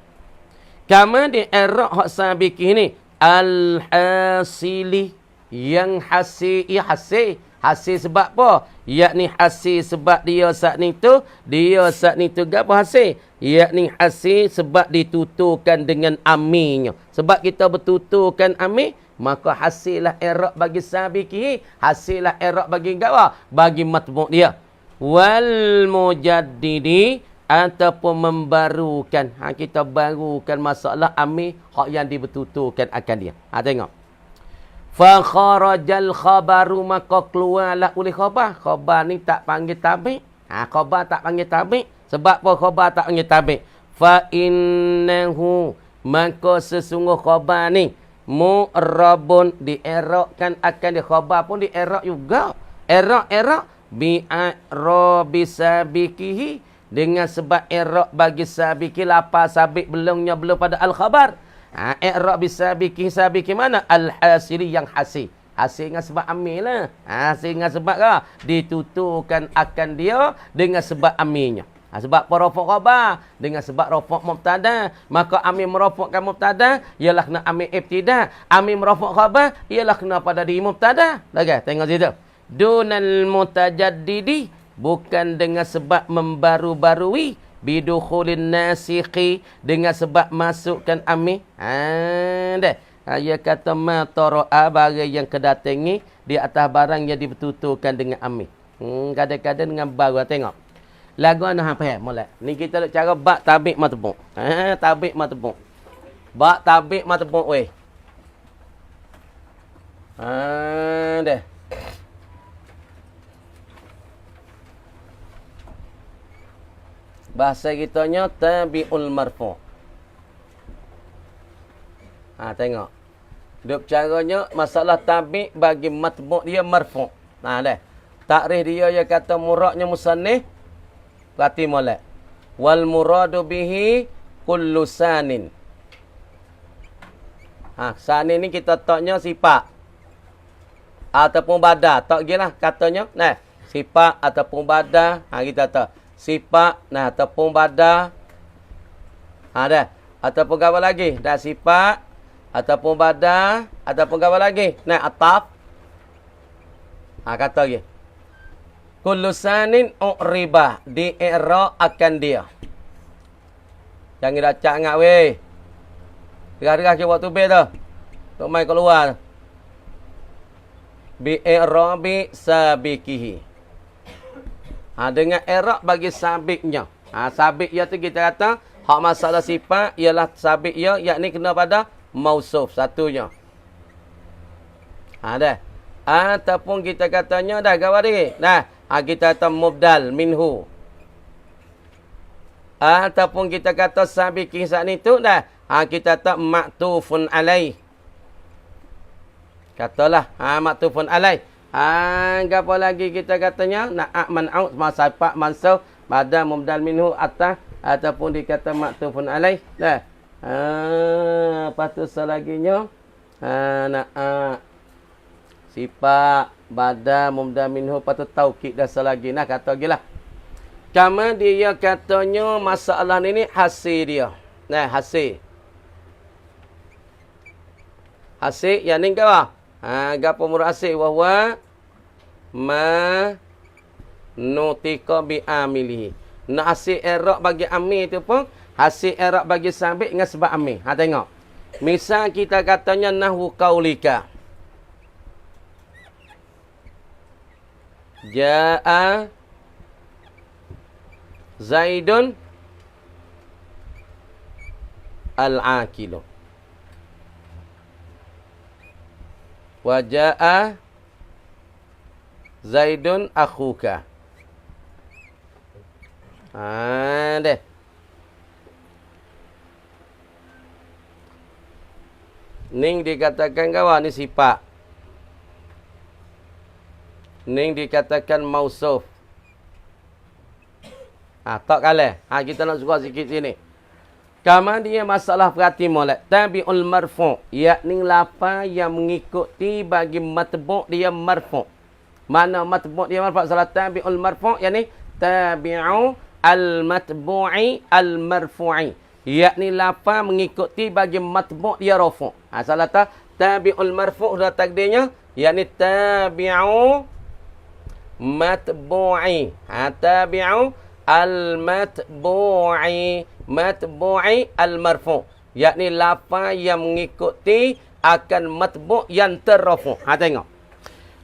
Kama di i'rab hak sabiqi ni. Al-hasili. Yang hasil. Hasil sebab apa? Yakni hasil sebab dia saat ni tu gapo hasil? Yakni hasil sebab dituturkan dengan aminnya. Sebab kita bertuturkan amin, maka hasillah i'rab bagi sabiqi, hasillah i'rab bagi gapo? Bagi matbu' dia. Wal mujaddidi ataupun membarukan. Kita barukan masalah amin hak yang dibertuturkan akan dia. Tengok. Fa kharajal khabaru maka keluarlah oleh khabar. Khabar ni tak panggil tabi'. Khabar tak panggil tabi'. Sebab apa khabar tak panggil tabi'? Fa innahu maka sesungguh khabar ni mu'rabun di-i'rabkan akan dia. Khabar pun di-i'rab juga. I'rab bi'a'rabi sabiqihi dengan sebab i'rab bagi sabiqi lafaz sabik belum pada al-khabar. I'rab bisabiqi mana? Al-hasili yang hasil. Hasil dengan sebab amil lah. Hasil dengan sebab dituturkan akan dia dengan sebab amilnya. Sebab rafa' khabar dengan sebab rafa' mubtada. Maka amil merafa'kan mubtada ialah kena amil ibtida. Amil meraf'a khabar ialah kena pada diri mubtada. Lagi tengok situ. Dunal mutajaddidi bukan dengan sebab membaru-barui. Bidukhulin nasikhi dengan sebab masukkan amil. Dia kata ma tara'a barang yang kedatangi di atas barang yang dibertuturkan dengan amil. Kadang-kadang dengan baru. Tengok. Lagu ana faham molek. Ni kita nak cara bab tabi' matbu'. Tabi' matbu'. Bab tabi' matbu' weh. Dah. Bahasa kitanya tabi'ul marfu'. Tengok. Duk caranya masalah tabi' bagi matbu' dia marfu'. Dah. Takrif dia kata muradnya musannif. Perhati molek. Wal muradu bihi kullu sanin. Sanin ni kita taknya sifat. Ataupun badar. Tak gilah katanya. Nah, sifat ataupun badar. Kita tak. Sifat, ataupun badar. Dah. Ataupun apa lagi? Dah sifat, ataupun badar, ataupun apa lagi? Ataf. Kata lagi. Kullu sanin u'ribah. Di i'rab akan dia. Jangan racak ngak weh. Gerah-gerah ke waktu be tu. Tok mai keluar. Bi i'rabi sabiqihi. Dengan i'rab bagi sabiknya. Sabik ya tu kita kata hak masalah sifat ialah sabik ya yakni kena pada mausuf satunya. Dah. Ataupun kita katanya dah gawa dia. Nah, kita kata mubdal minhu. Ataupun kita kata sabiqi saat ni tu dah. Kita kata maktufun alaih. Katalah maktufun alaih. Apa lagi kita katanya nak man'ut masafat mansuf pada mubdal minhu atas ataupun dikata maktufun alaih. Dah. Lepas tu selaginya nak sifat pada mubdal minhu patut taukid dah selagi nak kata gilah. Kama dia katanya masalah ni hasil dia. Nah, hasil. Hasil yang ni kau. Gapo murad hasil wahwa ma nutika bi amilihi. Nak hasil i'rab bagi amil tu pun hasil i'rab bagi sabit dengan sebab amil. Tengok. Misal kita katanya nahwu qaulika. Jaa Zaidun al-aqilu. Wa jaa Zaidun akhuka. Deh. Ning dikatakan kawan ni sifat. Ning dikatakan mausuf. Tak kalah. Kita nak suka sikit sini. Kemudian masalah perhati molek. Tabi'ul marfu'. Yakni lafaz yang mengikuti bagi matbu' dia marfu'. Mana matbu' dia marfu'? Salah tabi'ul marfu' yakni tabi'u al-matbu'i al-marfu'i. Yakni lafaz mengikuti bagi matbu' dia rafu'. Salah tabi'ul marfu' sudah takdirnya. Yakni tabi'u matbu'i. Tabi'u al-matbu'i. Matbu'i al-marfu'. Yakni lafaz yang mengikuti akan matbu' yang terrafu'. Tengok.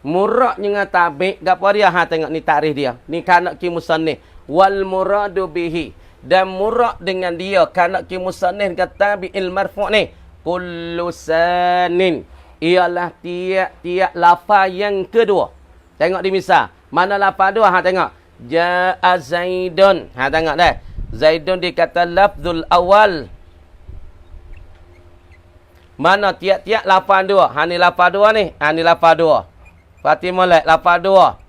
Murad dengan tabi' gapo dia? Tengok ni takrif dia. Ni kanak ki musannif. Wal muradu bihi. Dan murad dengan dia kanak ki musannif kata tabi'il marfu' ni. Kullu sanin. Ialah tiap-tiap lafaz yang kedua. Tengok di misal. Mana lafaz dua? Tengok. Ja'a Zaidun. Tengok dah. Zaidun dikata lafzul awal. Mana tiap-tiap lafaz dua? Ni lafaz dua ni. Ni lafaz dua. Fatimah molek lafaz dua.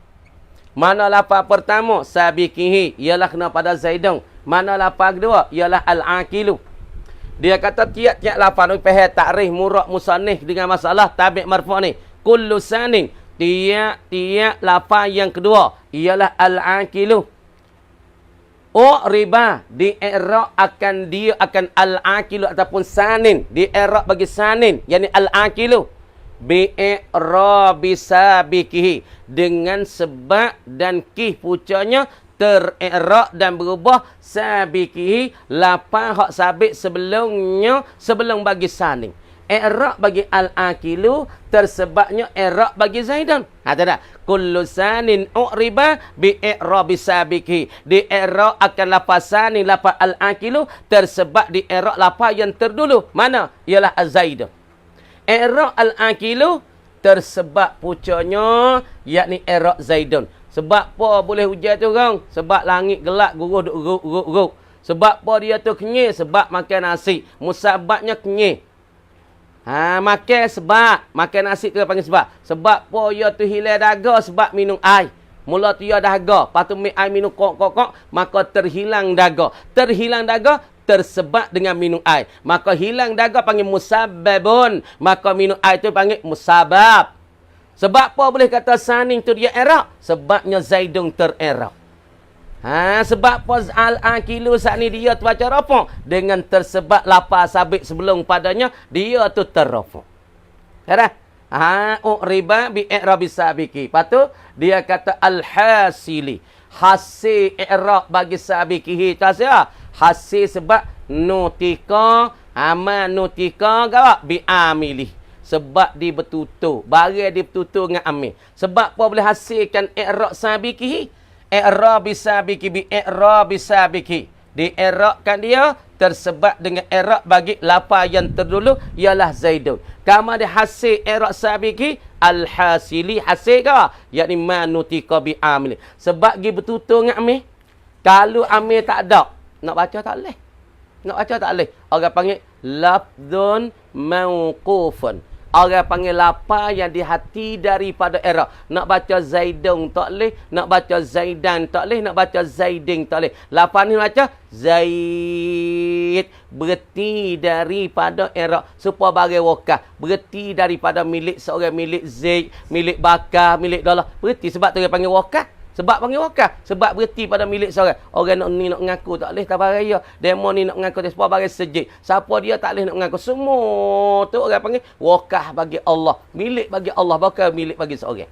Mana lafaz pertama? Sabiqihi. Ialah kena pada Zaidun. Mana lafaz kedua? Ialah al-aqilu. Dia kata tiap-tiap lafaz ni faham takrif murad musannif dengan masalah tabi' marfu' ni. Kullu sanin. Tiap-tiap lafaz yang kedua ialah al-aqilu. Riba di i'rab akan dia akan al-aqilu ataupun sanin. Di i'rab bagi sanin yakni al-aqilu bi i'rabi sabiqihi dengan sebab dan kih pucanya ter-i'rab dan berubah sabiqihi lafaz hak sabit sebelumnya sebelum bagi sanin. I'rab bagi al-aqilu tersebabnya i'rab bagi Zaidan. Tak? Kullu sanin u'riba bi i'rabi sabiqi. Di i'rab akan lafaz sanin lafaz al-aqilu tersebab di i'rab lafaz yang terdulu. Mana? Ialah az-Zaid. I'rab al-aqilu tersebab pucanya yakni i'rab Zaidun. Sebab apa boleh hujan tu orang? Sebab langit gelap guruh guruk. Sebab apa dia tu kenyir? Sebab makan nasi. Musababnya kenyir. Makan sebab. Makan nasi tu panggil sebab. Sebab apa dia tu hilang dahaga sebab minum air. Mula tu dia dahaga. Lepas tu air minum kok-kok. Maka terhilang dahaga. Terhilang dahaga tersebab dengan minum air. Maka hilang dahaga panggil musabbabun. Maka minum air tu panggil musabab. Sebab apa boleh kata saning tu dia i'rab? Sebabnya Zaidun ter-i'rab. Sebab apa al-aqilu saat ni dia tu baca rafa' dengan tersebab lafaz sabit sebelum padanya dia tu terrafa'. Dah. Riba bi i'rabi sabiqi. Lepas tu dia kata al-hasili. Hasil i'rab bagi sabiqihi. Hasil sebab nutika ama nutika gawak bi amili. Sebab dia bertutur. Barang dia bertutur dengan amil. Sebab apa boleh hasilkan i'rab sabiqihi? I'rab bisabiqi bi i'rab bisabiqi. Di i'rabkan dia tersebat dengan i'rab bagi lafaz yang terdulu ialah Zaidun. Kama dia hasil i'rab sabiqi al-hasili hasil ke? Yakni manutika bi amil. Sebab dia bertutur dengan amil. Kalau amil tak ada, nak baca tak boleh. Nak baca tak boleh. Orang panggil lafdun mauqufun. Orang panggil lapa yang di hati daripada i'rab. Nak baca Zaidun tak boleh, nak baca Zaidan tak boleh, nak baca Zaidin tak boleh. Lapa ni baca Zaid, berhenti daripada i'rab supaya bagi wakaf. Berhenti daripada milik seorang, milik Zaid, milik Bakar, milik Dalah. Berhenti sebab tu dia panggil wakaf. Sebab panggil wakaf. Sebab berhenti pada milik seorang. Orang nak ni nak mengaku tak boleh tak baraya. Demo ni nak mengaku tak sebab bagi sejik. Siapa dia tak boleh nak mengaku. Semua tu orang panggil wakaf bagi Allah. Milik bagi Allah. Bukan milik bagi seorang.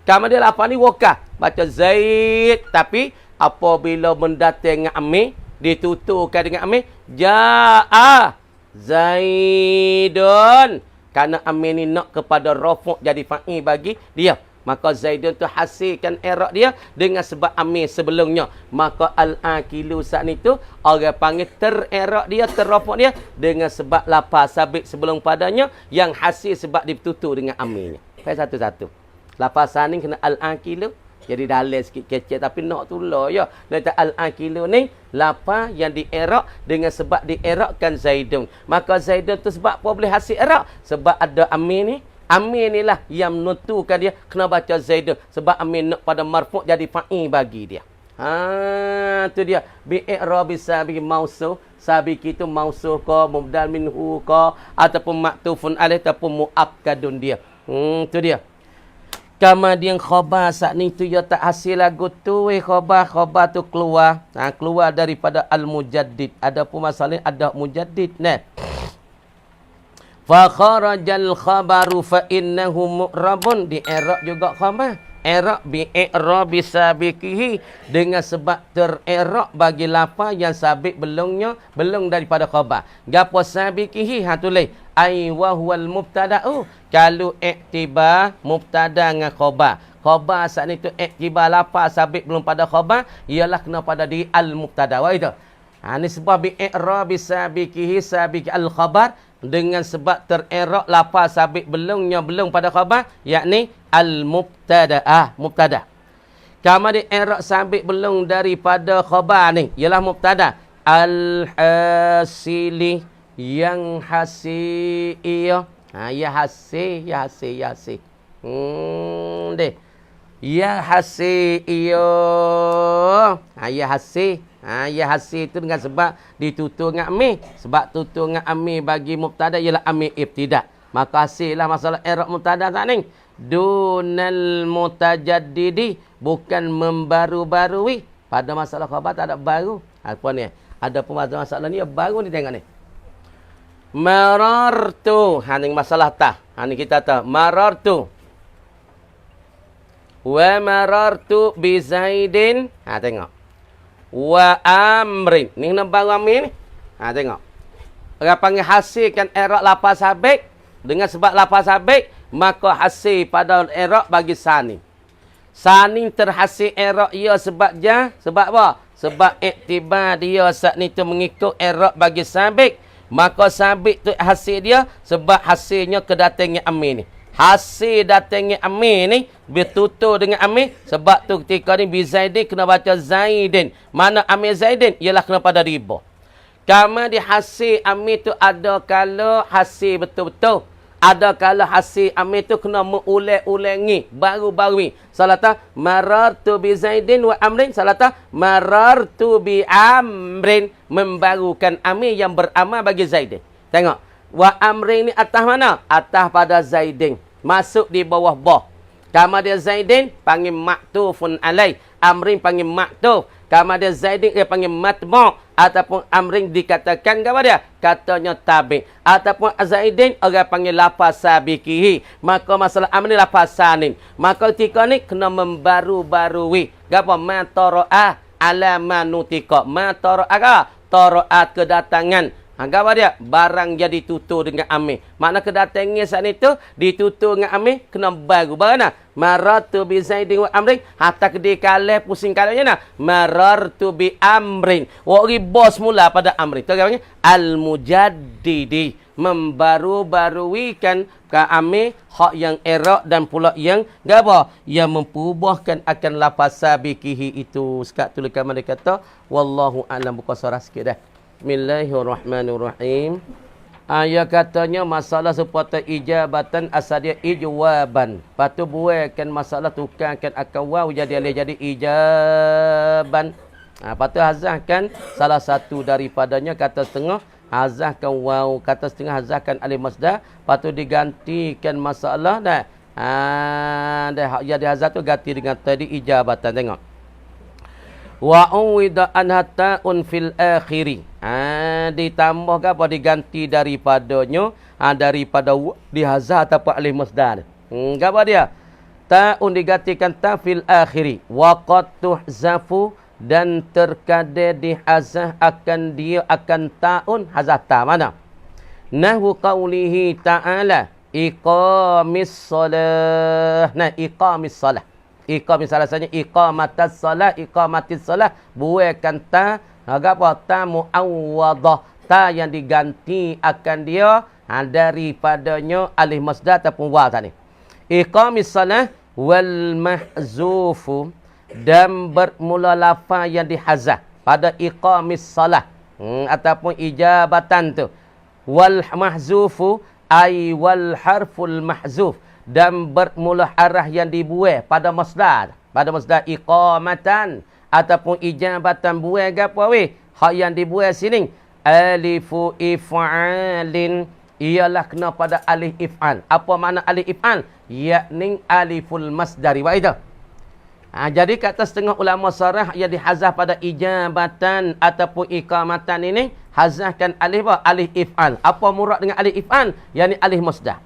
Kamu dia apa ni wakaf. Baca Zaid. Tapi apabila mendatang dengan amil. Dituturkan dengan amil. Ja'a Zaidun. Kerana amil ni nak kepada rafuk jadi fa'il bagi dia. Maka Zaidun tu hasilkan i'rab dia dengan sebab amil sebelumnya. Maka al-akilu saat ni tu orang panggil ter-i'rab dia, terrafuk dia dengan sebab lafaz sabit sebelum padanya yang hasil sebab ditutur dengan amilnya. Baik satu-satu. Lafaz saning kena al-akilu. Jadi dalam sikit kecil tapi nak tulah ya. Kata al-akilu ni lafaz yang di-i'rab dengan sebab di-i'rabkan Zaidun. Maka Zaidun tu sebab apa boleh hasil i'rab? Sebab ada amil ni. Amil ni lah yang menentukan dia kena baca Zaidun. Sebab amil nak pada marfu' jadi fa'il bagi dia. Tu dia. Bi'i'rabi sabiqi mausuh. Sabiqi itu mausuh ke, mubdal minhu ke, ataupun maktufun alaih, ataupun mu'akkadun dia. Tu dia. Kemudian khabar saat ni tu ya tak hasil lagu tu. Khabar tu keluar. Keluar daripada al-mujaddid. Adapun masalah ada mujaddid. Nah. Fa kharajal khabaru fa innahu mu'rabun. Di i'rab juga khabar. I'rab bi i'rab sabiqihi dengan sebab ter-i'rab bagi lafaz yang sabit belum daripada khabar. Gapo sabiqihi tulis ai wa huwal mubtada'u. Kalau iktibar mubtada dengan khabar. Khabar saat ni tu iktibar lafaz sabit belum pada khabar ialah kena pada di al-mubtada. Wa itu. Ni sebab bi i'rab sabiqihi sabiqi al-khabar dengan sebab ter-i'rab lafaz sabit belum pada khabar yakni al-mubtada'ah mubtada. Kama di i'rab sabit belum daripada khabar ni ialah mubtada al-hasili yang hasil ya hasil deh ya hasil ya hasil. Ya hasil itu dengan sebab ditutur dengan amil. Sebab tutur dengan amil bagi mubtada ialah amil ibtida. Maka hasillah masalah i'rab mubtada tak ni. Dunal mutajaddidi. Bukan membaru-barui. Pada masalah khabar tak ada baru. Apa ni? Ada pun masalah ni baru ni tengok ni. Marartu. Ni masalah tah. Ni kita tahu. Marartu. Wa marartu bi Zaidin. Tengok. Wa amrin. Ni kena baru amil ni. Tengok. Orang panggil hasilkan i'rab lafaz sabit. Dengan sebab lafaz sabit. Maka hasil pada i'rab bagi saning. Saning terhasil i'rab ia sebab ja. Sebab apa? Sebab iktibar dia saat ni tu mengikut i'rab bagi sabit. Maka sabit tu hasil dia. Sebab hasilnya kedatangnya amil ni. Hasil datangnya amil ni bertutur dengan amil. Sebab tu ketika ni bi Zaidin kena baca Zaidin. Mana amil Zaidin? Ialah kena pada riba. Kama di hasil amil tu ada kala hasil betul-betul. Ada kala hasil amil tu kena mengulang-ulangi. Baru-baru. Salata marartu bi Zaidin wa amrin. Salata marartu bi amrin. Membarukan amil yang beramal bagi Zaidin. Tengok. Wa amrin ni atas mana? Atas pada Zaidin. Masuk di bawah bah. Kama dia Zaidin panggil maktufun alai. Amrin panggil maktuf. Kama dia Zaidin dia panggil matbu'. Ataupun amrin dikatakan apa dia? Katanya tabi'. Ataupun Zaidin orang panggil lafaz sabiqihi. Maka masalah amrin lafaz sanin. Maka ketika ni kena membaru-barui. Apa? Ma tara'a ala ma nutika. Ma tara'a taraat kedatangan. Apa dia? Barang jadi tutur dengan amih. Makna kedatangan saat itu ditutur dengan amih kena baru. Barang marartu bi Zaidin wa amrin hatta kedi kale pusing kalanya nah. Marartu bi amrin. Wa bos mula pada amrin. Itu namanya al-mujaddidi, membaru-baruikan ke amih hak yang erak dan pula yang apa? Yang memperubahkan akan lafaz sabiqihi itu. Sekat tulikan mereka kata wallahu a'lam buqasarah sikit dah. Bismillahirrahmanirrahim. Ayat katanya masalah seputar ijabatan asal dia ijwaban. Patu buatkan masalah tukarkan akal waw jadi alih jadi ijaban. Patu hazahkan salah satu daripadanya kata setengah hazahkan waw, kata setengah hazahkan alif masdar. Patu digantikan masalah dah. Dah jadi hazah tu ganti dengan tadi ijabatan. Tengok. Wa uwida anhata'un fil akhiri. Ditambah ke apa? Diganti daripadanya. Daripada dihazah ataupun alif masdar. Apa dia? Ta'un digantikan ta fil akhiri. Wa qad tuhzafu, dan terkadang dihazah akan dia akan ta'un hazah ta. Mana? Nahwu qawlihi ta'ala iqamis salah. Nah, iqamis salah. Iqam salah satunya iqamatas salah, iqamatis salah buatkan ta apa ta muawwadah, ta yang diganti akan dia daripadanya alif masdar ataupun waw tadi. Iqamis salah wal mahzufu, dan bermula lafaz yang dihazaf pada iqamis salah ataupun ijabatan tu. Wal mahzufu ay wal harful mahzuf, dan bermula arah yang dibuat pada masdar. Pada masdar iqamatan ataupun ijabatan buat gapo weh? Hak yang dibuat sini alifu if'alin, ialah kena pada alif if'al. Apa makna alif if'al? Yakni aliful masdari. Wa itu. Jadi kata setengah ulama sarah yang dihazaf pada ijabatan ataupun iqamatan ini hazahkan alif apa? Alif if'al. Apa murad dengan alif if'al? Yakni alif masdar.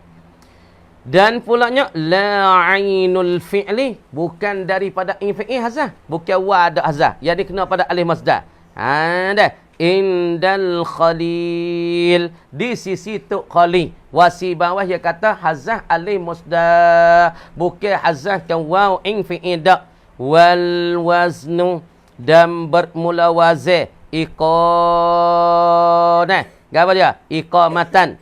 Dan pulanya la ainul fi'li, bukan daripada fi'li hazah, bukan wa ada hazah. Jadi kena pada alif masdar. Dah. Indal khalil, di sisi tu khalil. Wasi bawah dia kata hazah alif masdar, bukan hazah kan waw fi'li dak. Wal waznu, dan bermula wazih iqamah. Apa dia? Iqamatan.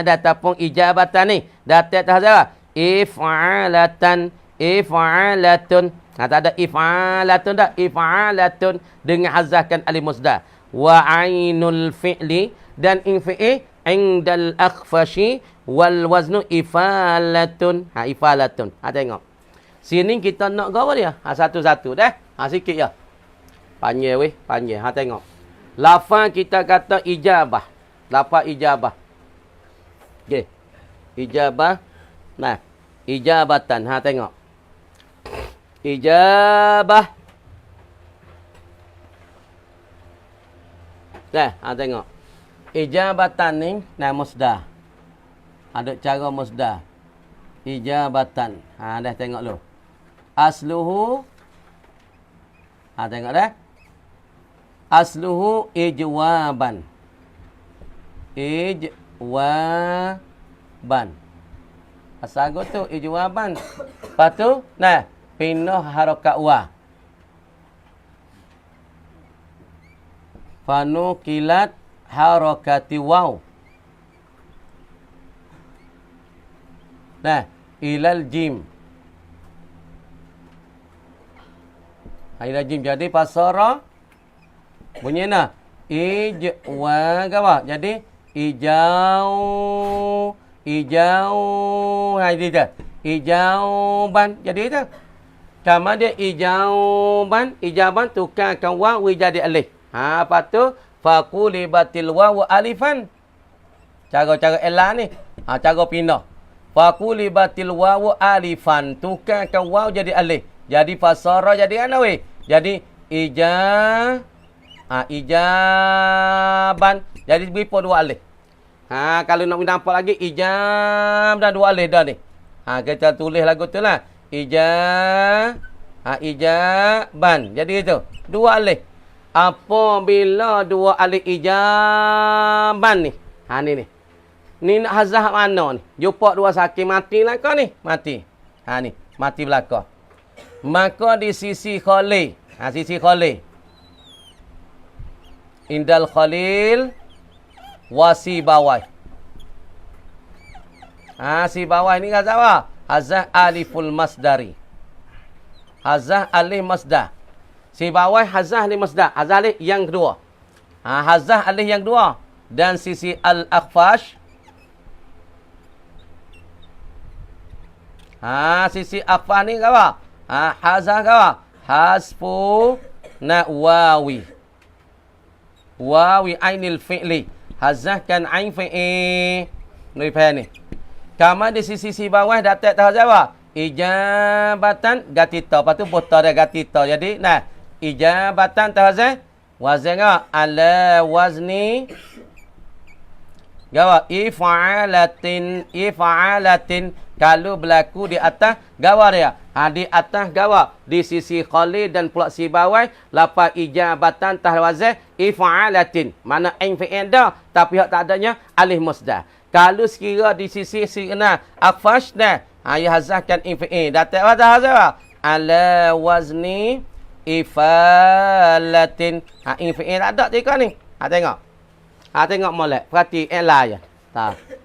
Dah tapung ijabatan ni. Dah tak hazah. If'alatan, if'alatun. Tak ada if'alatun dah. If'alatun dengan hazahkan alif masdar. Wa ainul fi'li, dan fi'li indal akhfashi wal waznu ifalatun. Ifalatun. Tengok. Sini kita nak gawa dia. Satu-satu dah. Sikit ya. Panjang weh, panjang. Tengok. Lafaz kita kata ijabah. Lafaz ijabah. Okey. Ijabah. Nah, ijabatan. Tengok. Ijabah. Dah, tengok. Ijabatan ni masdar. Ada cara masdar. Ijabatan. Dah tengok lu. Asluhu. Tengok dah. Asluhu ijwaban. Ijwaban. Asal tu ijwaban. Lepas tu, nah, pindah harakat wa. Fanukilat harakati waw. Nah, ilal jim. Ilal jim. Jadi pasara bunyi nah. Ijwa apa? Jadi ijau. Jadi dah. Ijauban. Jadi dah. Sama dia ijauban. Ijaban tukarkan waw jadi alif. Apa tu? Faqulibatil waw alifan. Cara-cara elah ni. Cara pindah. Faqulibatil waw alifan. Tukarkan waw jadi alif. Jadi fasara jadi ana weh? Jadi ijaban. Jadi beri pun dua alif. Kalau nak nampak lagi ijab dan dua alif dah ni. Kita tulis lagu tu lah. Ijaban. Jadi itu. Dua alif. Apabila dua alif ijaban ni. Ha ni. Ni nak hazah mana ni? Jumpa dua sakin mati lah kau ni. Mati. Ha ni. Mati belakang. Maka di sisi khalil. Ha sisi khalil. Indal khalil wasi bawah. Ha si bawah ni hazah apa? Hazah aliful masdari. Hazah alif masdar. Si bawah hazah alif masdar. Hazah alif yang kedua. Ha hazah alif yang kedua. Dan sisi al-akhfash. Ha sisi akhfash ni apa? Ha hazah apa? Hasfu na wawi. Wawi ainil fi'li. Hazahkan ain fi'i. Ni ni. Kama di sisi bawah dapat tahu apa? Ijabatan gatita. Lepas tu buta dia gatita. Jadi nah, ijabatan tahu saya? Wazan ala wazni gawa ifa'alatin. Kalau berlaku di atas gawa dia. Ha di atas gawa di sisi khalil dan pula si bawah lafaz ijabatan tahwazan ifa'alatin. Mana ain fi'il dah tapi hak tak adanya alif masdar. Kalau sekira di sisi sirna akhfash dah ha ya hazahkan fi'il. Dapat apa hazah? Ala wazni ifalatin. Ha fi'il ada tika ni. Ha tengok. Ha tengok molek. Perhati ela je.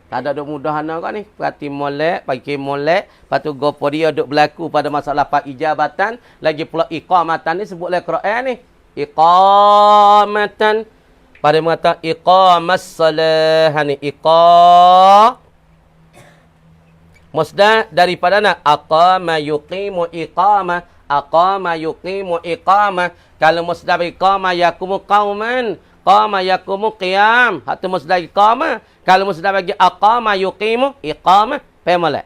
Tak ada duk mudah ana kau ni. Perhati molek, bagi molek, lepas tu gopo dia duk berlaku pada masalah pak ijabatan, lagi pula iqamatan ni sebut oleh Quran ni. Iqamatan pada mata iqamas salah ni musda daripada nak aqama yuqimu iqama kalau musda iqama yakumu qauman qama yakumu qiyam hatu musda iqama kalau musda bagi aqama yuqimu iqama pemolek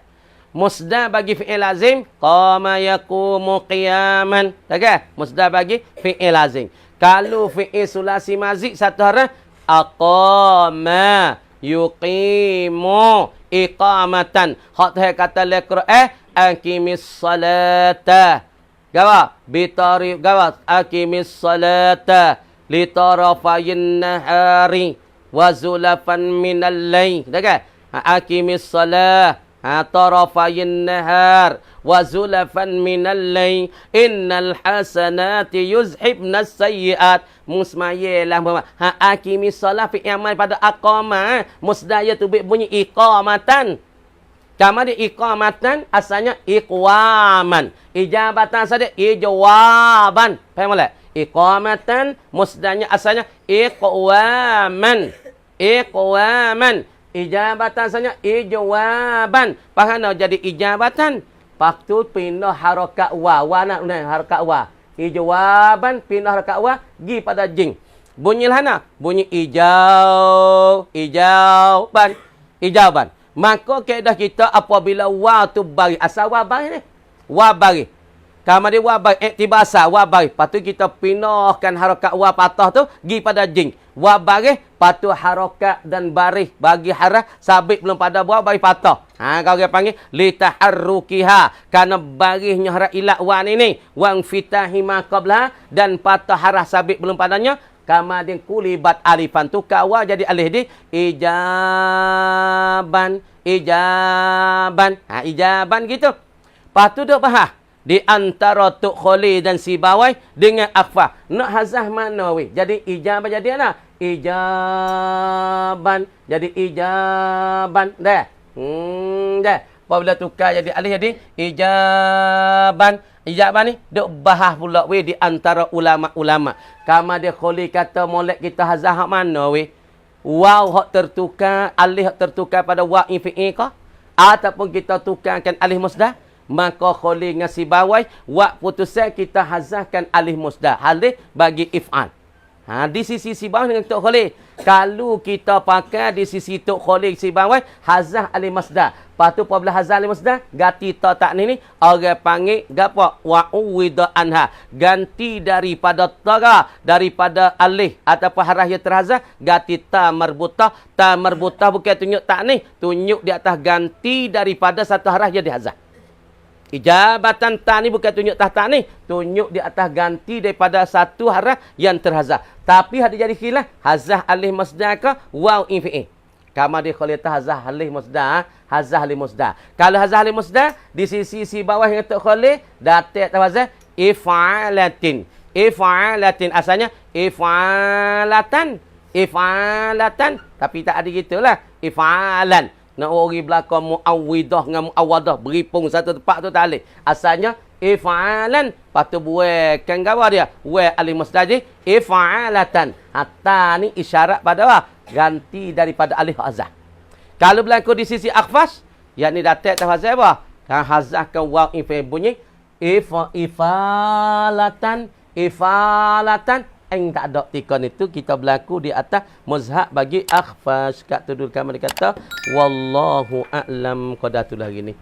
musda bagi fi'il lazim qama yakumu qiyaman okey musda bagi fi'il lazim kalau fi'il sulasi mazik satu huruf aqama yuqimu iqamatan hak tu kata le Quran aqimis salata gawa bitari gawa aqimis salata li tarafayin nahari wa zulafan minal layl okey aqimis salah tarafayin nahar wa zulafan minal layl innal hasanati yuzhibnas sayyiat musmayalah aqimis salah fi amal pada aqama musdaya tu bunyi iqamatan kama di iqamatan asalnya iqwaman ijabatan saja ijawaban faham tak iqamatan musdanya asalnya iqwaman ijabatan asalnya ijawaban faham jadi ijabatan waktu pindah harakat wa nak harakat wa ijawaban pindah harakat wa gi pada jing bunyi lahana bunyi ijaban maka kaedah kita apabila wa tu bagi asal wa bagi ni wa bagi kama dia wa bagi iktibar asal wa bagi lepas tu kita pindahkan harakat wa patah tu gi pada jing wa bagi patu harakat dan baris bagi harah sabit belum pada wa bagi patah kau dia panggil li taharrukiha kerana barisnya harah ilat wa ni wang fitahi ma qabla dan patah harah sabit belum padanya kama din kulibat alifan tu kawa jadi alif di ijaban ijaban gitu patu duk bahas di antara tuk kholi dan si bawai dengan akhfa nak hazah mana weh jadi ijaban jadi apa ijaban jadi ijaban dah dah apabila tukar jadi alif jadi ijaban ni duk bahas pula weh di antara ulama-ulama kama dia kholi kata molek kita hazah hak mana weh waw hak tertukar alif hak tertukar pada wa fi'i kah ataupun kita tukarkan alif musdah maka kholi ngasi bawai wa putusan kita hazahkan alif musdah alif bagi if'al di sisi si bawah dengan tok kholi kalau kita pakai di sisi tok kholi si bawah hazah alif musdah patu apabila hazah alif musdah ganti ta tak ni orang panggil gapo wa uwida anha ganti daripada ta daripada alif ataupun harah yang terhazah ganti ta marbutah bukan tunjuk tak ni tunjuk di atas ganti daripada satu harah yang dihazah Ijabatan ta ni bukan tunjuk tahta ni. Tunjuk di atas ganti daripada satu harah yang terhazah. Tapi ada jadi khilaf. Hazah alih masdar ke waw infi'i. Kama dia kalau letak hazah alih masdar. Hazah alih masdar. Kalau hazah alih masdar. Di sisi bawah yang tak khalih. Datik atau hazah. If'alatin. If'alatin. Asalnya if'alatan. If'alatan. Tapi tak ada gitulah. If'alan. Nak orang belakang mu'awwidah dengan mu'awwadah. Beripung satu tempat tu tak boleh. Asalnya, if'alan. Lepas tu buatkan gambar dia. Buat alih mustajih. If'alatan. Hatta ni isyarat pada apa? Ganti daripada alih hazah. Kalau berlaku di sisi akhfas. Yang ni datik tak hazah apa? Kan hazahkan waw infin bunyi. If'alatan. If'alatan. Yang tak ada tikon itu kita berlaku di atas mazhab bagi akhfas. Kat tu dulu kami kata wallahu a'lam qadatul hari ni.